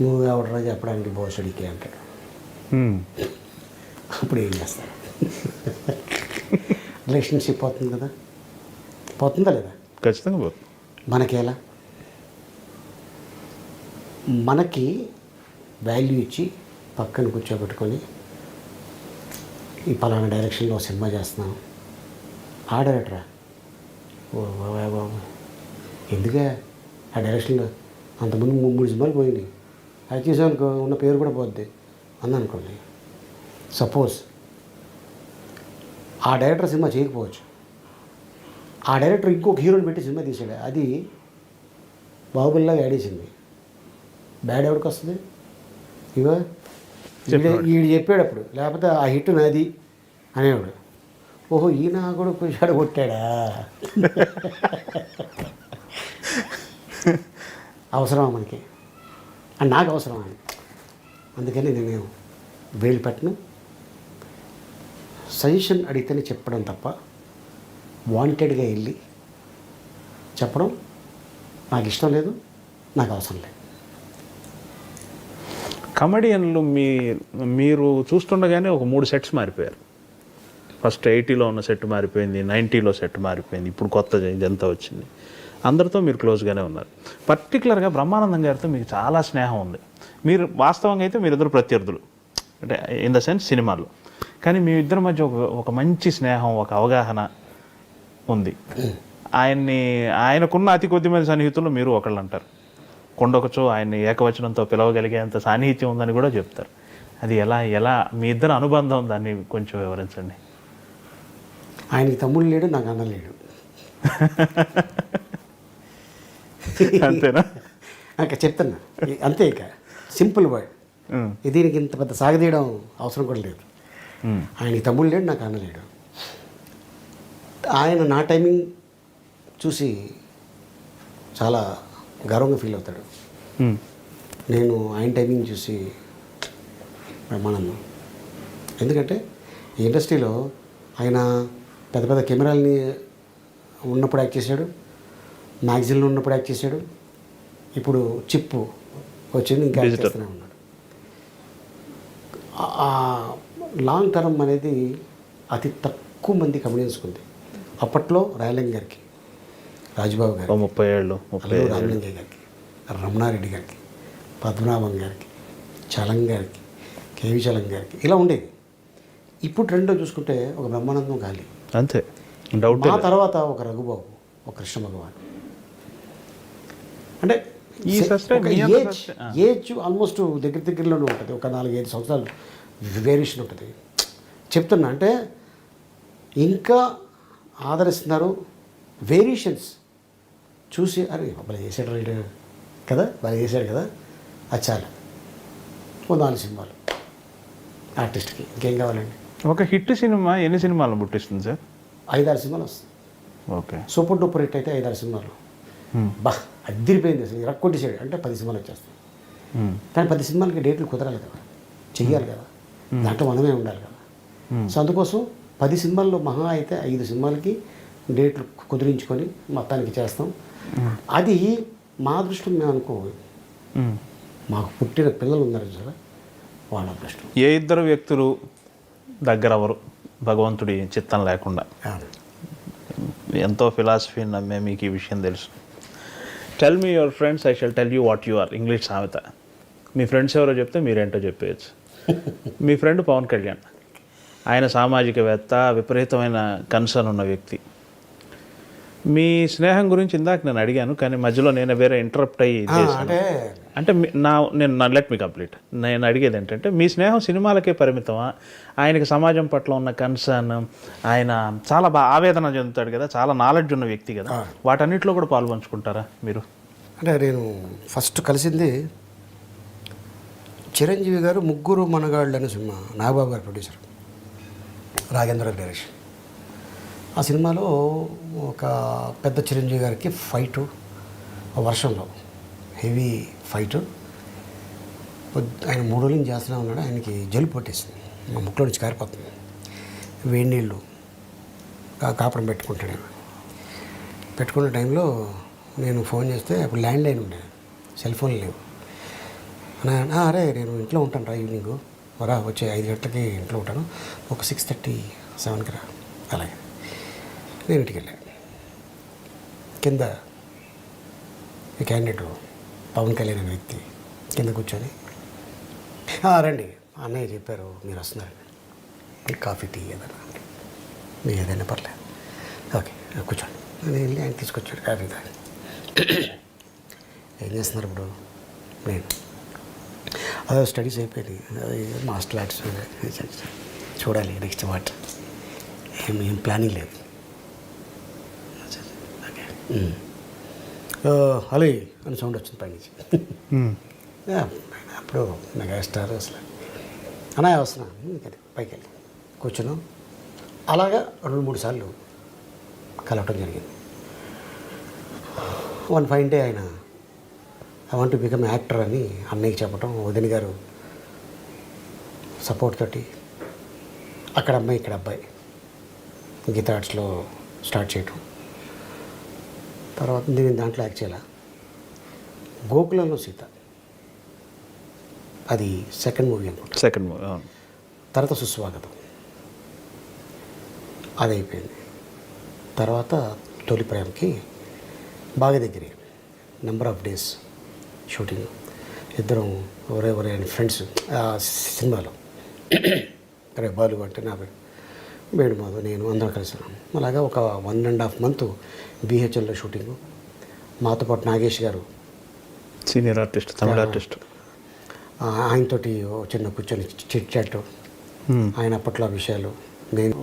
[SPEAKER 2] నువ్వు ఎవడరా చెప్పడానికి బోసడికే అంటాడు. అప్పుడు ఏం చేస్తాను? రిలేషన్షిప్ పోతుంది కదా, పోతుందా లేదా?
[SPEAKER 3] ఖచ్చితంగా పోతుంది.
[SPEAKER 2] మనకేలా? మనకి వాల్యూ ఇచ్చి పక్కన కూర్చోబెట్టుకొని ఈ పలానా డైరెక్షన్లో సినిమా చేస్తున్నాం, ఆ డైరెక్టరా, ఓ బాబా ఎందుకే ఆ డైరెక్షన్లో అంతకుముందు 3 సినిమాలు పోయింది, అది చేసామనుకో ఉన్న పేరు కూడా పోద్ది అందనుకోండి. సపోజ్ ఆ డైరెక్టర్ సినిమా చేయకపోవచ్చు, ఆ డైరెక్టర్ ఇంకొక హీరోని పెట్టి సినిమా తీసాడు, అది బాహుబలిలాగా ఆడేసింది, బ్యాడ్ ఎవరికి వస్తుంది? ఇవో ఈడు చెప్పాడు అప్పుడు, లేకపోతే ఆ హిట్ నాది అనేవాడు. ఓహో ఈయన కూడా కొంచెం కొట్టాడా, అవసరమా మనకి అని, నాకు అవసరమా అని. అందుకని నేను వేలు పెట్టను, సజెషన్ అడిగితేనే చెప్పడం తప్ప వాంటెడ్గా వెళ్ళి చెప్పడం నాకు ఇష్టం లేదు, నాకు అవసరం లేదు.
[SPEAKER 3] కమెడియన్లు మీరు చూస్తుండగానే ఒక 3 సెట్స్ మారిపోయారు. ఫస్ట్ 80లో ఉన్న సెట్ మారిపోయింది, 90లో సెట్ మారిపోయింది, ఇప్పుడు కొత్త ఇదంతా వచ్చింది. అందరితో మీరు క్లోజ్గానే ఉన్నారు. పర్టికులర్గా బ్రహ్మానందం గారితో మీకు చాలా స్నేహం ఉంది. మీరు వాస్తవంగా అయితే మీరిద్దరు ప్రత్యర్థులు, అంటే ఇన్ ద సెన్స్ సినిమాల్లో, కానీ మీ ఇద్దరి మధ్య ఒక మంచి స్నేహం, ఒక అవగాహన ఉంది. ఆయనకున్న అతి కొద్ది మంది సన్నిహితులు మీరు ఒకళ్ళు అంటారు. కొండొకచో ఆయన్ని ఏకవచనంతో పిలవగలిగేంత సాన్నిహిత్యం ఉందని కూడా చెప్తారు. అది ఎలా మీ ఇద్దరు అనుబంధం, దాన్ని కొంచెం వివరించండి.
[SPEAKER 2] ఆయనకి తమ్ముడు లేడు, నాకు అన్న లేడు.
[SPEAKER 3] అంతేనా?
[SPEAKER 2] చెప్తున్నా అంతే. ఇక సింపుల్ వర్డ్. దీనికి ఇంత పెద్ద సాగదీయడం అవసరం కూడా లేదు. ఆయనకి తమ్ముడు లేడు, నాకు అన్న లేడు. ఆయన నా టైమింగ్ చూసి చాలా గర్వంగా ఫీల్ అవుతాడు. నేను ఆయన టైమింగ్ చూసి బ్రహ్మానందం. ఎందుకంటే ఈ ఇండస్ట్రీలో ఆయన పెద్ద పెద్ద కెమెరాలని ఉన్నప్పుడు యాక్ట్ చేశాడు, మ్యాగజైన్లో ఉన్నప్పుడు యాక్ట్ చేశాడు, ఇప్పుడు చిప్పు వచ్చింది ఇంకా యాక్ట్ చేస్తూనే ఉన్నాడు. లాంగ్ టర్మ్ అనేది అతి తక్కువ మంది కమిడియన్స్కి ఉంది. అప్పట్లో రాయలింగ గారికి, రాజుబాబు గారికి,
[SPEAKER 3] 30 ఏళ్ళు
[SPEAKER 2] రామలింగయ్య గారికి, రమణారెడ్డి గారికి, పద్మనాభం గారికి, చలం గారికి, కేవి చలం గారికి ఇలా ఉండేది. ఇప్పుడు ట్రెండ్లో చూసుకుంటే ఒక బ్రహ్మానందం ఖాళీ,
[SPEAKER 3] అంతే, డౌట్.
[SPEAKER 2] ఆ తర్వాత ఒక రఘుబాబు, ఒక కృష్ణ భగవాన్. అంటే
[SPEAKER 3] ఈ
[SPEAKER 2] ఏజ్ ఆల్మోస్ట్ దగ్గరలోనే ఉంటుంది. ఒక 4-5 సంవత్సరాలు వేరియేషన్ ఉంటుంది. చెప్తున్నా అంటే ఇంకా ఆదరిస్తున్నారు. వేరియేషన్స్ చూసి అరే భలే చేశాడు రైట్ కదా, భలే చేశాడు కదా, అది చాలు. 4 సినిమాలు ఆర్టిస్ట్కి ఇంకేం కావాలండి?
[SPEAKER 3] ఒక హిట్ సినిమా ఎన్ని సినిమాలను పుట్టిస్తుంది సార్?
[SPEAKER 2] 5-6 సినిమాలు వస్తాయి.
[SPEAKER 3] ఓకే.
[SPEAKER 2] సూపర్ డూపర్ హిట్ అయితే 5-6 సినిమాలు. బా అద్దరిపోయింది అసలు, ఇరక్కొట్టేసాడు అంటే 10 సినిమాలు వచ్చేస్తాయి. కానీ 10 సినిమాలకి డేట్లు కుదరాలి కదా, చెయ్యాలి కదా, దాంట్లో మనమే ఉండాలి కదా. సో అందుకోసం 10 సినిమాల్లో మహా అయితే 5 సినిమాలకి డేట్లు కుదిరించుకొని మొత్తానికి చేస్తాం. అది మా అదృష్టం మేము అనుకో. మాకు పుట్టిన పిల్లలు ఉన్నారు సరే, వాళ్ళ అదృష్టం.
[SPEAKER 3] ఏ ఇద్దరు వ్యక్తులు దగ్గర ఎవరు భగవంతుడి చిత్తం లేకుండా? ఎంతో ఫిలాసఫీ నమ్మే మీకు ఈ విషయం తెలుసు. Tell me your friends, I shall tell you what you are. English సామెత. మీ ఫ్రెండ్స్ ఎవరో చెప్తే మీరేంటో చెప్పేయచ్చు. మీ ఫ్రెండ్ పవన్ కళ్యాణ్, ఆయన సామాజికవేత్త, విపరీతమైన కన్సర్న్ ఉన్న వ్యక్తి. మీ స్నేహం గురించి ఇందాక నేను అడిగాను, కానీ మధ్యలో నేను వేరే ఇంటరప్ట్ అయ్యి చేశాను. అంటే నేను లెట్ మీ కంప్లీట్. నేను అడిగేది ఏంటంటే, మీ స్నేహం సినిమాలకే పరిమితమా? ఆయనకి సమాజం పట్ల ఉన్న కన్సర్న్, ఆయన చాలా ఆవేదన చెందుతాడు కదా, చాలా నాలెడ్జ్ ఉన్న వ్యక్తి కదా, వాటన్నిటిలో కూడా పాల్పంచుకుంటారా మీరు?
[SPEAKER 2] అంటే నేను ఫస్ట్ కలిసింది చిరంజీవి గారు ముగ్గురు మనగాళ్ళు అనే సినిమా, నాగబాబు గారు ప్రొడ్యూసర్, రాఘేంద్ర డైరెక్షన్. ఆ సినిమాలో ఒక పెద్ద చిరంజీవి గారికి ఫైటు, వర్షంలో హెవీ ఫైటు. ఆయన 3 రోజులు చేస్తూనే ఉన్నాడు. ఆయనకి జలుబు పట్టేసింది, మా ముక్కులో నుంచి కారిపోతుంది. వేడి నీళ్ళు కాపురం పెట్టుకుంటాడు. పెట్టుకున్న టైంలో నేను ఫోన్ చేస్తే అప్పుడు ల్యాండ్ లైన్ ఉండేది, సెల్ ఫోన్ లేవు. అరే నేను ఇంట్లో ఉంటాను రా, ఈవినింగ్ రా, వచ్చే 5 గంటలకి ఇంట్లో ఉంటాను, ఒక 6:30, 7కి రా. అలాగే నేను ఇంటికి వెళ్ళాను. కింద ఈ క్యాండిడేట్ పవన్ కళ్యాణ్ అనే వ్యక్తి కింద కూర్చొని, రండి అన్నయ్య చెప్పారు మీరు వస్తున్నారు, కాఫీ టీ ఏదైనా మీరు ఏదైనా పర్లేదు, ఓకే కూర్చోండి. నేను వెళ్ళి ఆయన తీసుకొచ్చాడు కాఫీ తాగి. ఏం చేస్తున్నారు ఇప్పుడు? నేను అదే స్టడీస్ అయిపోయింది, మాస్టర్ ఆర్ట్స్ చూడాలి నెక్స్ట్ వాట్, ఏం ప్లానింగ్ లేదు. హలో అని సౌండ్ వచ్చింది పైనుంచి. అప్పుడు మెగాస్టార్ అసలు అన్నయ్య వస్తున్నాను పైకి వెళ్ళి కూర్చున్నాం. అలాగా 2-3 సార్లు కలవటం జరిగింది. వన్ ఫైన్ డే ఆయన I want to become actor అని అన్నయ్యకి చెప్పటం, వదిన గారు సపోర్ట్ తోటి అక్కడ అమ్మాయి ఇక్కడ అబ్బాయి గీతా ఆర్ట్స్లో స్టార్ట్ చేయటం. తర్వాత నేను దాంట్లో యాక్ట్ చేయాల. గోకులంలో సీత, అది సెకండ్ మూవీ అనుకుంటా.
[SPEAKER 3] Second movie.
[SPEAKER 2] తర్వాత సుస్వాగతం. అది అయిపోయింది. తర్వాత తొలి ప్రేమకి బాగా దగ్గర నెంబర్ ఆఫ్ డేస్ షూటింగ్, ఇద్దరం ఒరే అని ఫ్రెండ్స్. సినిమాలో అరే బాలు అంటే నా పేరు, వేణుమాధవ్, నేను అందరం కలిసి ఉన్నాం. అలాగా ఒక 1.5 month బీహెచ్ఎల్లో షూటింగు. మాతో పాటు నాగేష్ గారు,
[SPEAKER 3] సీనియర్ ఆర్టిస్ట్, తమిళ ఆర్టిస్ట్,
[SPEAKER 2] ఆయనతోటి చిన్న కూర్చొని చిట్ చాట్, ఆయన అప్పట్లో విషయాలు. నేను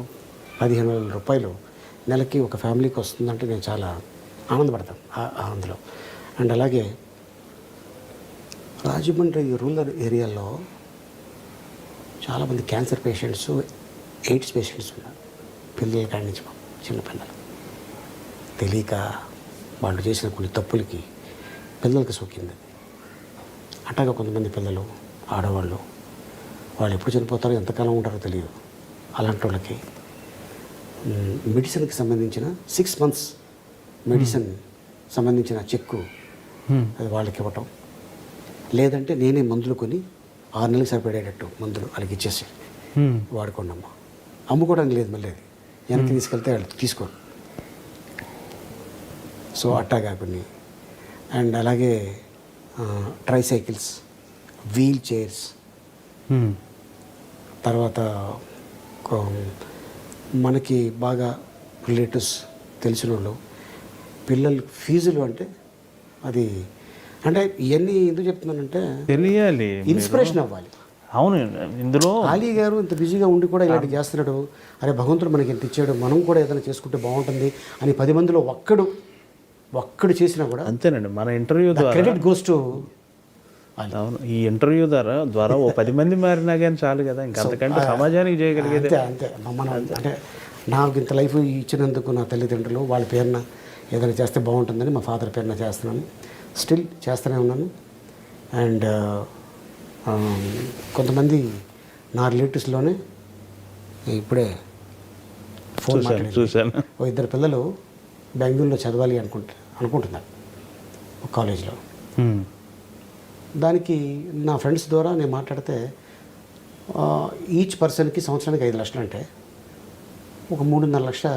[SPEAKER 2] 15,000 రూపాయలు నెలకి ఒక ఫ్యామిలీకి వస్తుందంటే నేను చాలా ఆనందపడతాను అందులో. అండ్ అలాగే రాజమండ్రి రూరల్ ఏరియాలో చాలామంది క్యాన్సర్ పేషెంట్స్, ఎయిడ్స్ పేషెంట్స్ ఉన్నారు. పిల్లల కాడి నుంచి చిన్నపిల్లలు తెలియక వాళ్ళు చేసిన కొన్ని తప్పులకి పిల్లలకి సోకింది. అట్లాగా కొంతమంది పిల్లలు, ఆడవాళ్ళు, వాళ్ళు ఎప్పుడు చనిపోతారో ఎంతకాలం ఉంటారో తెలియదు. అలాంటి వాళ్ళకి మెడిసిన్కి సంబంధించిన 6 months మెడిసిన్ సంబంధించిన చెక్కు అది వాళ్ళకి ఇవ్వటం, లేదంటే నేనే మందులు కొని 6 నెలలకు సరిపడేటట్టు మందులు వాళ్ళకి ఇచ్చేసి వాడుకోండి అమ్మా. అమ్ముకోవడానికి లేదు, మళ్ళీ అది వెనక్కి తీసుకెళ్తే వాళ్ళు తీసుకోరు. సో అట్టాగా కొన్ని. అండ్ అలాగే ట్రైసైకిల్స్, వీల్ చైర్స్, తర్వాత మనకి బాగా రిలేటివ్స్ తెలిసిన వాళ్ళు పిల్లలు ఫీజులు అంటే అది అంటే ఇవన్నీ ఎందుకు చెప్తున్నానంటే
[SPEAKER 3] తెలియాలి,
[SPEAKER 2] ఇన్స్పిరేషన్ అవ్వాలి.
[SPEAKER 3] అవును. ఇందులో
[SPEAKER 2] ఆలీ గారు ఇంత బిజీగా ఉండి కూడా ఇలాంటి చేస్తున్నాడు, అరే భగవంతుడు మనకి ఎంత ఇచ్చాడు, మనం కూడా ఏదైనా చేసుకుంటే బాగుంటుంది అని 10 మందిలో ఒక్కడు చేసినా కూడా
[SPEAKER 3] అంతేనండి. మన ఇంటర్వ్యూ ద్వారా
[SPEAKER 2] క్రెడిట్ గోస్ టు.
[SPEAKER 3] అవును, ఈ ఇంటర్వ్యూ ద్వారా ఓ 10 మంది మారినా కానీ చాలు కదా, ఇంకా అంతకంటే సమాజానికి చేయగలిగేది
[SPEAKER 2] అంతే. మనం అంటే నాకు ఇంత లైఫ్ ఇచ్చినందుకు నా తల్లిదండ్రులు వాళ్ళ పేరున ఏదైనా చేస్తే బాగుంటుందని మా ఫాదర్ పేరున చేస్తున్నాను, స్టిల్ చేస్తూనే ఉన్నాను. అండ్ కొంతమంది నా రిలేటివ్స్లోనే ఇప్పుడే ఫోన్
[SPEAKER 3] చూశాను,
[SPEAKER 2] ఓ 2 పిల్లలు బెంగళూరులో చదవాలి అనుకుంటున్నారు ఒక కాలేజ్లో. దానికి నా ఫ్రెండ్స్ ద్వారా నేను మాట్లాడితే ఈచ్ పర్సన్కి సంవత్సరానికి 5 లక్షలు అంటే ఒక 3.5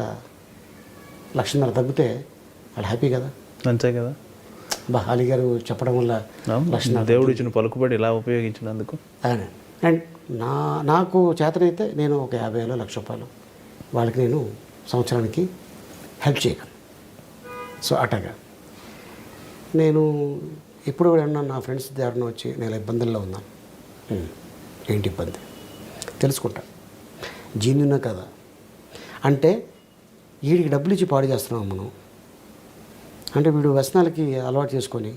[SPEAKER 2] లక్షన్నర తగ్గితే వాళ్ళు హ్యాపీ కదా.
[SPEAKER 3] అంతే కదా.
[SPEAKER 2] అలీ గారు చెప్పడం వల్ల
[SPEAKER 3] దేవుడు ఇచ్చిన పలుకుబడి ఇలా ఉపయోగించినందుకు.
[SPEAKER 2] అండ్ నాకు చేతనైతే నేను ఒక 50,000 1,00,000 రూపాయలు వాళ్ళకి నేను సంవత్సరానికి హెల్ప్ చేయగలను. సో అట్టగా నేను ఎప్పుడు ఏమన్నా నా ఫ్రెండ్స్ దగ్గర వచ్చి నేను ఇబ్బందుల్లో ఉన్నాను, ఏంటి ఇబ్బంది తెలుసుకుంటా, జీన్యునా కదా అంటే వీడికి డబ్బులు ఇచ్చి పాడు చేస్తున్నాం మనం అంటే వీడు వ్యసనాలకి అలవాటు చేసుకొని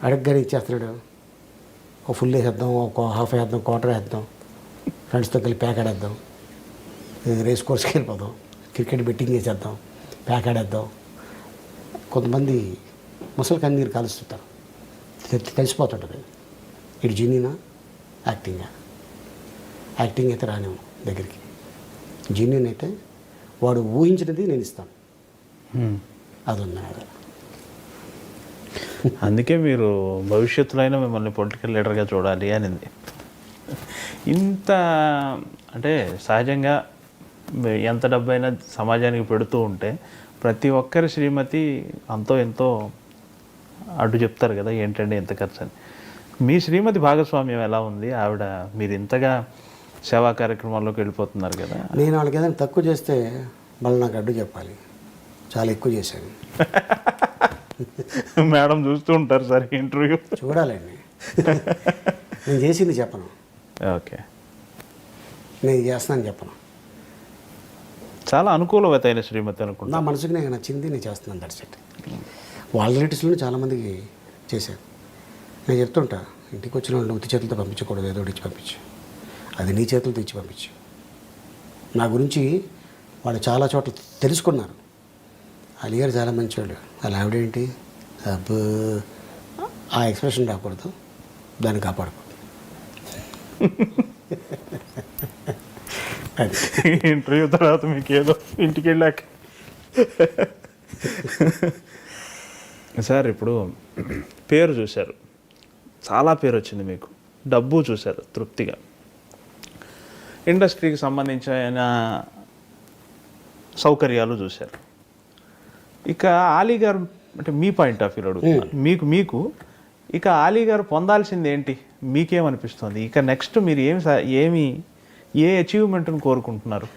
[SPEAKER 2] అడగగానే ఇచ్చేస్తున్నాడు. ఒక ఫుల్ వేసేద్దాం, ఒక హాఫ్ వేద్దాం, క్వార్టర్ వేద్దాం, ఫ్రెండ్స్తో కలిపి ప్యాక్ ఆడేద్దాం, రేస్ కోర్స్కి వెళ్ళిపోదాం, క్రికెట్ బెట్టింగ్ వేసేద్దాం, ప్యాక్ ఆడేద్దాం. కొంతమంది ముసలి కన్నీరు కాలుస్తుంటారు, తెలిసిపోతుంటుంది ఇటు జీనినా యాక్టింగా. యాక్టింగ్ అయితే రానేమో దగ్గరికి, జీనియన్ అయితే వాడు ఊహించినది నేను ఇస్తాను, అది ఉన్నది.
[SPEAKER 3] అందుకే మీరు భవిష్యత్తులో అయినా మిమ్మల్ని పొలిటికల్ లీడర్గా చూడాలి అనింది. ఇంత అంటే సహజంగా ఎంత డబ్బైనా సమాజానికి పెడుతూ ఉంటే ప్రతి ఒక్కరి శ్రీమతి అంతో ఎంతో అడ్డు చెప్తారు కదా, ఏంటంటే ఎంత ఖర్చు అని. మీ శ్రీమతి భాగస్వామ్యం ఎలా ఉంది? ఆవిడ మీరు ఇంతగా సేవా కార్యక్రమాల్లోకి వెళ్ళిపోతున్నారు కదా.
[SPEAKER 2] నేను వాళ్ళకి ఏదైనా తక్కువ చేస్తే మళ్ళీ నాకు అడ్డు చెప్పాలి, చాలా ఎక్కువ చేశాను.
[SPEAKER 3] మేడం చూస్తూ ఉంటారు సార్ ఇంటర్వ్యూ,
[SPEAKER 2] చూడాలండి. నేను చేసింది చెప్పను,
[SPEAKER 3] ఓకే,
[SPEAKER 2] నేను చేస్తున్నాను చెప్పను.
[SPEAKER 3] చాలా అనుకూలవత అయిన శ్రీమతి అనుకుంటా.
[SPEAKER 2] నా మనసుకు నేను నచ్చింది నేను చేస్తున్నాను, దట్స్ ఇట్. వాళ్ళ రిలేటివ్స్లోనే చాలామందికి చేశాను. నేను చెప్తుంటా, ఇంటికి వచ్చిన వాళ్ళు ఉత్తి చేతులతో పంపించకూడదు, ఏదో ఇచ్చి పంపించు, అది నీ చేతులతో ఇచ్చి పంపించు. నా గురించి వాళ్ళు చాలా చోట్ల తెలుసుకున్నారు. అలీ గారు చాలా మంచివాళ్ళు, అలా ఆవిడేంటి అబ్బో ఆ ఎక్స్ప్రెషన్ రాకూడదు, దాన్ని కాపాడకూడదు.
[SPEAKER 3] ఇంటర్వ్యూ తర్వాత మీకు ఏదో ఇంటికి వెళ్ళాక సార్ ఇప్పుడు పేరు చూశారు, చాలా పేరు వచ్చింది మీకు, డబ్బు చూశారు తృప్తిగా, ఇండస్ట్రీకి సంబంధించిన సౌకర్యాలు చూశారు. ఇక ఆలీ గారు అంటే మీ పాయింట్ ఆఫ్ వ్యూలో అడుగుతున్నారు, మీకు ఇక ఆలీ గారు పొందాల్సింది ఏంటి, మీకేమనిపిస్తుంది? ఇక నెక్స్ట్ మీరు ఏ అచీవ్మెంట్ని కోరుకుంటున్నారు?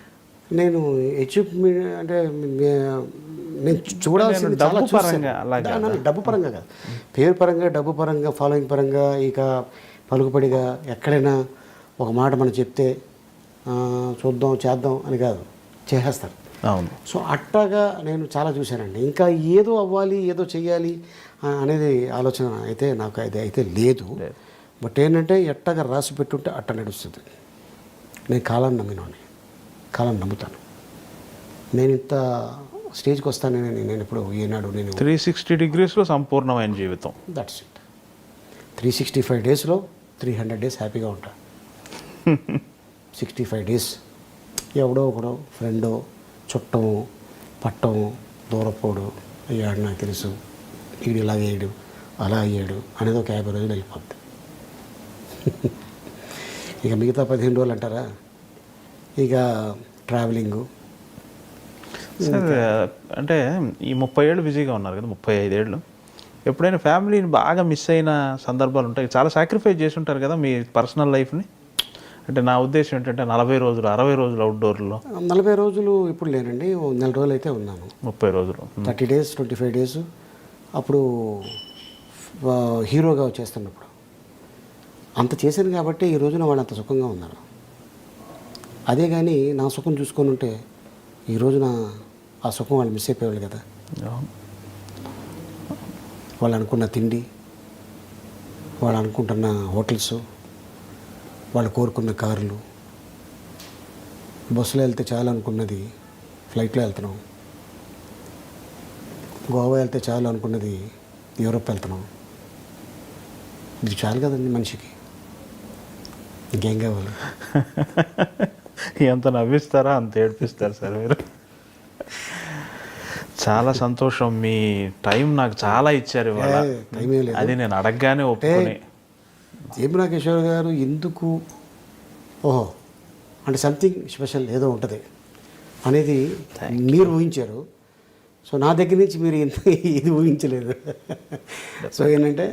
[SPEAKER 2] నేను అచీవ్మెంట్ అంటే నేను చూడాల్సింది
[SPEAKER 3] డబ్బు
[SPEAKER 2] చాలా చూశాను.
[SPEAKER 3] పరంగా అలాగా?
[SPEAKER 2] డబ్బు పరంగా కాదు, పేరు పరంగా, డబ్బు పరంగా, ఫాలోయింగ్ పరంగా, ఇక పలుకుబడిగా ఎక్కడైనా ఒక మాట మనం చెప్తే చూద్దాం చేద్దాం అని కాదు, చేసేస్తారు.
[SPEAKER 3] అవును.
[SPEAKER 2] సో అట్టాగా నేను చాలా చూశానండి. ఇంకా ఏదో అవ్వాలి, ఏదో చెయ్యాలి అనేది ఆలోచన అయితే నాకు అయితే లేదు. బట్ ఏంటంటే ఎట్టగా రాసి పెట్టుంటే అట్ట నడుస్తుంది. నేను కాలాన్ని నమ్మినోని, కాలాన్ని నమ్ముతాను. నేను ఇంత స్టేజ్కి వస్తానని నేను ఇప్పుడు ఏనాడు నేను
[SPEAKER 3] 360 degreesలో సంపూర్ణమైన జీవితం.
[SPEAKER 2] That's it. 365 డేస్లో 300 డేస్ హ్యాపీగా ఉంటా. 65 డేస్ ఎవడో ఒకడో ఫ్రెండో చుట్టము పట్టము దూరపోడు అయ్యాడు, నాకు తెలుసు వీడు ఇలా అయ్యాడు అలా అయ్యాడు అనేది ఒక 50 రోజులు వెళ్ళిపోద్ది. ఇక మిగతా 15 రోజులు అంటారా, ఇక ట్రావెలింగు.
[SPEAKER 3] సార్ అంటే ఈ 30 ఏళ్ళు బిజీగా ఉన్నారు కదా, 35 ఏళ్ళు, ఎప్పుడైనా ఫ్యామిలీని బాగా మిస్ అయిన సందర్భాలు ఉంటాయి? చాలా సాక్రిఫైస్ చేసి ఉంటారు కదా మీ పర్సనల్ లైఫ్ని. అంటే నా ఉద్దేశం ఏంటంటే 40 రోజులు 60 రోజులు అవుట్డోర్లో.
[SPEAKER 2] 40 రోజులు ఇప్పుడు లేనండి, 4 రోజులు అయితే ఉన్నాను.
[SPEAKER 3] 30 రోజులు
[SPEAKER 2] 30 డేస్ 25 డేస్ అప్పుడు హీరోగా వచ్చేస్తున్నప్పుడు అంత చేశాను కాబట్టి ఈ రోజున వాళ్ళు అంత సుఖంగా ఉన్నారు. అదే కానీ నా సుఖం చూసుకొని ఉంటే ఈ రోజున ఆ సుఖం వాళ్ళు మిస్ అయిపోయేవాళ్ళు కదా. వాళ్ళు అనుకున్న తిండి, వాళ్ళు అనుకుంటున్న హోటల్స్, వాళ్ళు కోరుకున్న కార్లు, బస్సులో వెళ్తే చాలు అనుకున్నది ఫ్లైట్లో వెళ్తున్నాం, గోవా వెళ్తే చాలు అనుకున్నది యూరోప్ వెళ్తున్నాం. ఇది చాలు కదండి మనిషికి, ఇంకేం కావాలి?
[SPEAKER 3] ఎంత నవ్విస్తారా అంత ఏడిపిస్తారు సార్ మీరు. చాలా సంతోషం, మీ టైం నాకు చాలా ఇచ్చారు ఇవాళ.
[SPEAKER 2] టైం ఏం లేదు,
[SPEAKER 3] అది నేను అడగగానే ఒప్పుకొని.
[SPEAKER 2] జయమునా కిషోర్ గారు ఎందుకు ఓహో అంటే సంథింగ్ స్పెషల్ ఏదో ఉంటుంది అనేది మీరు ఊహించారు. సో నా దగ్గర నుంచి మీరు ఇది ఊహించలేదు. సో ఏంటంటే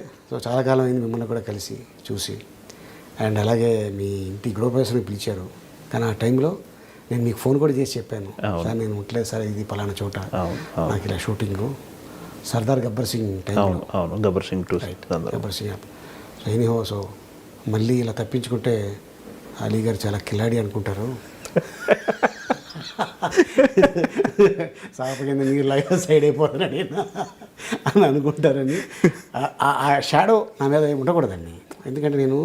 [SPEAKER 2] చాలా కాలం అయింది మిమ్మల్ని కూడా కలిసి చూసి, అండ్ అలాగే మీ ఇంటి గృహప్రవేశానికి పిలిచారు. కానీ ఆ టైంలో నేను మీకు ఫోన్ కూడా చేసి చెప్పాను, సార్ నేను ఉండలేదు సార్, ఇది పలానా చోట నాకు ఇలా షూటింగు, సర్దార్ గబ్బర్ సింగ్ టైంలో.
[SPEAKER 3] Gabbar Singh 2
[SPEAKER 2] Gabbar Singh. So anyhow, so మళ్ళీ ఇలా తప్పించుకుంటే అలీ గారు చాలా కిలాడి అనుకుంటారు, సాప కింద నీరు లాగా సైడ్ అయిపోతున్నాడు అని అనుకుంటారని. ఆ షాడో నా మీద ఉండకూడదండి, ఎందుకంటే నేను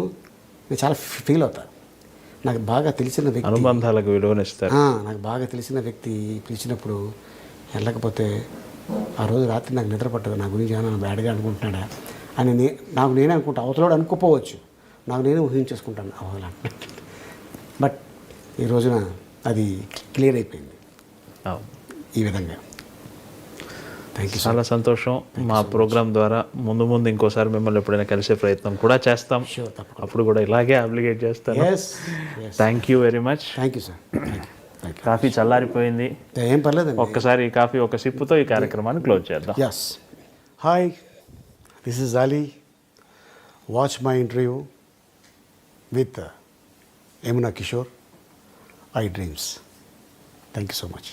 [SPEAKER 2] చాలా ఫీల్ అవుతాను. నాకు బాగా తెలిసిన వ్యక్తి,
[SPEAKER 3] అనుబంధాలకు విలువనిస్తారు.
[SPEAKER 2] నాకు బాగా తెలిసిన వ్యక్తి పిలిచినప్పుడు వెళ్ళకపోతే ఆ రోజు రాత్రి నాకు నిద్ర పట్టదు. నా గురించి ఏమైనా బ్యాడ్గా అనుకుంటున్నాడా అని నాకు నేనే అనుకుంటా, అవతలోడు అనుకోపోవచ్చు, నాకు నేనే ఊహించేసుకుంటాను అవతల. బట్ ఈ రోజున అది క్లియర్ అయిపోయింది ఈ విధంగా. Thank you.
[SPEAKER 3] చాలా సంతోషం. మా ప్రోగ్రామ్ ద్వారా ముందు ఇంకోసారి మిమ్మల్ని ఎప్పుడైనా కలిసే ప్రయత్నం కూడా చేస్తాం. అప్పుడు కూడా ఇలాగే అప్లికేట్ చేస్తాను. Thank you very much.
[SPEAKER 2] Thank you sir.
[SPEAKER 3] Coffee చల్లారిపోయింది,
[SPEAKER 2] ఏం పర్లేదండి.
[SPEAKER 3] ఒక్కసారి ఈ కాఫీ ఒక సిప్పుతో ఈ కార్యక్రమాన్ని క్లోజ్ చేద్దాం.
[SPEAKER 2] Yes. Hi, this is Ali. Watch my interview with Yamuna Kishore, I dreams. Thank you so much.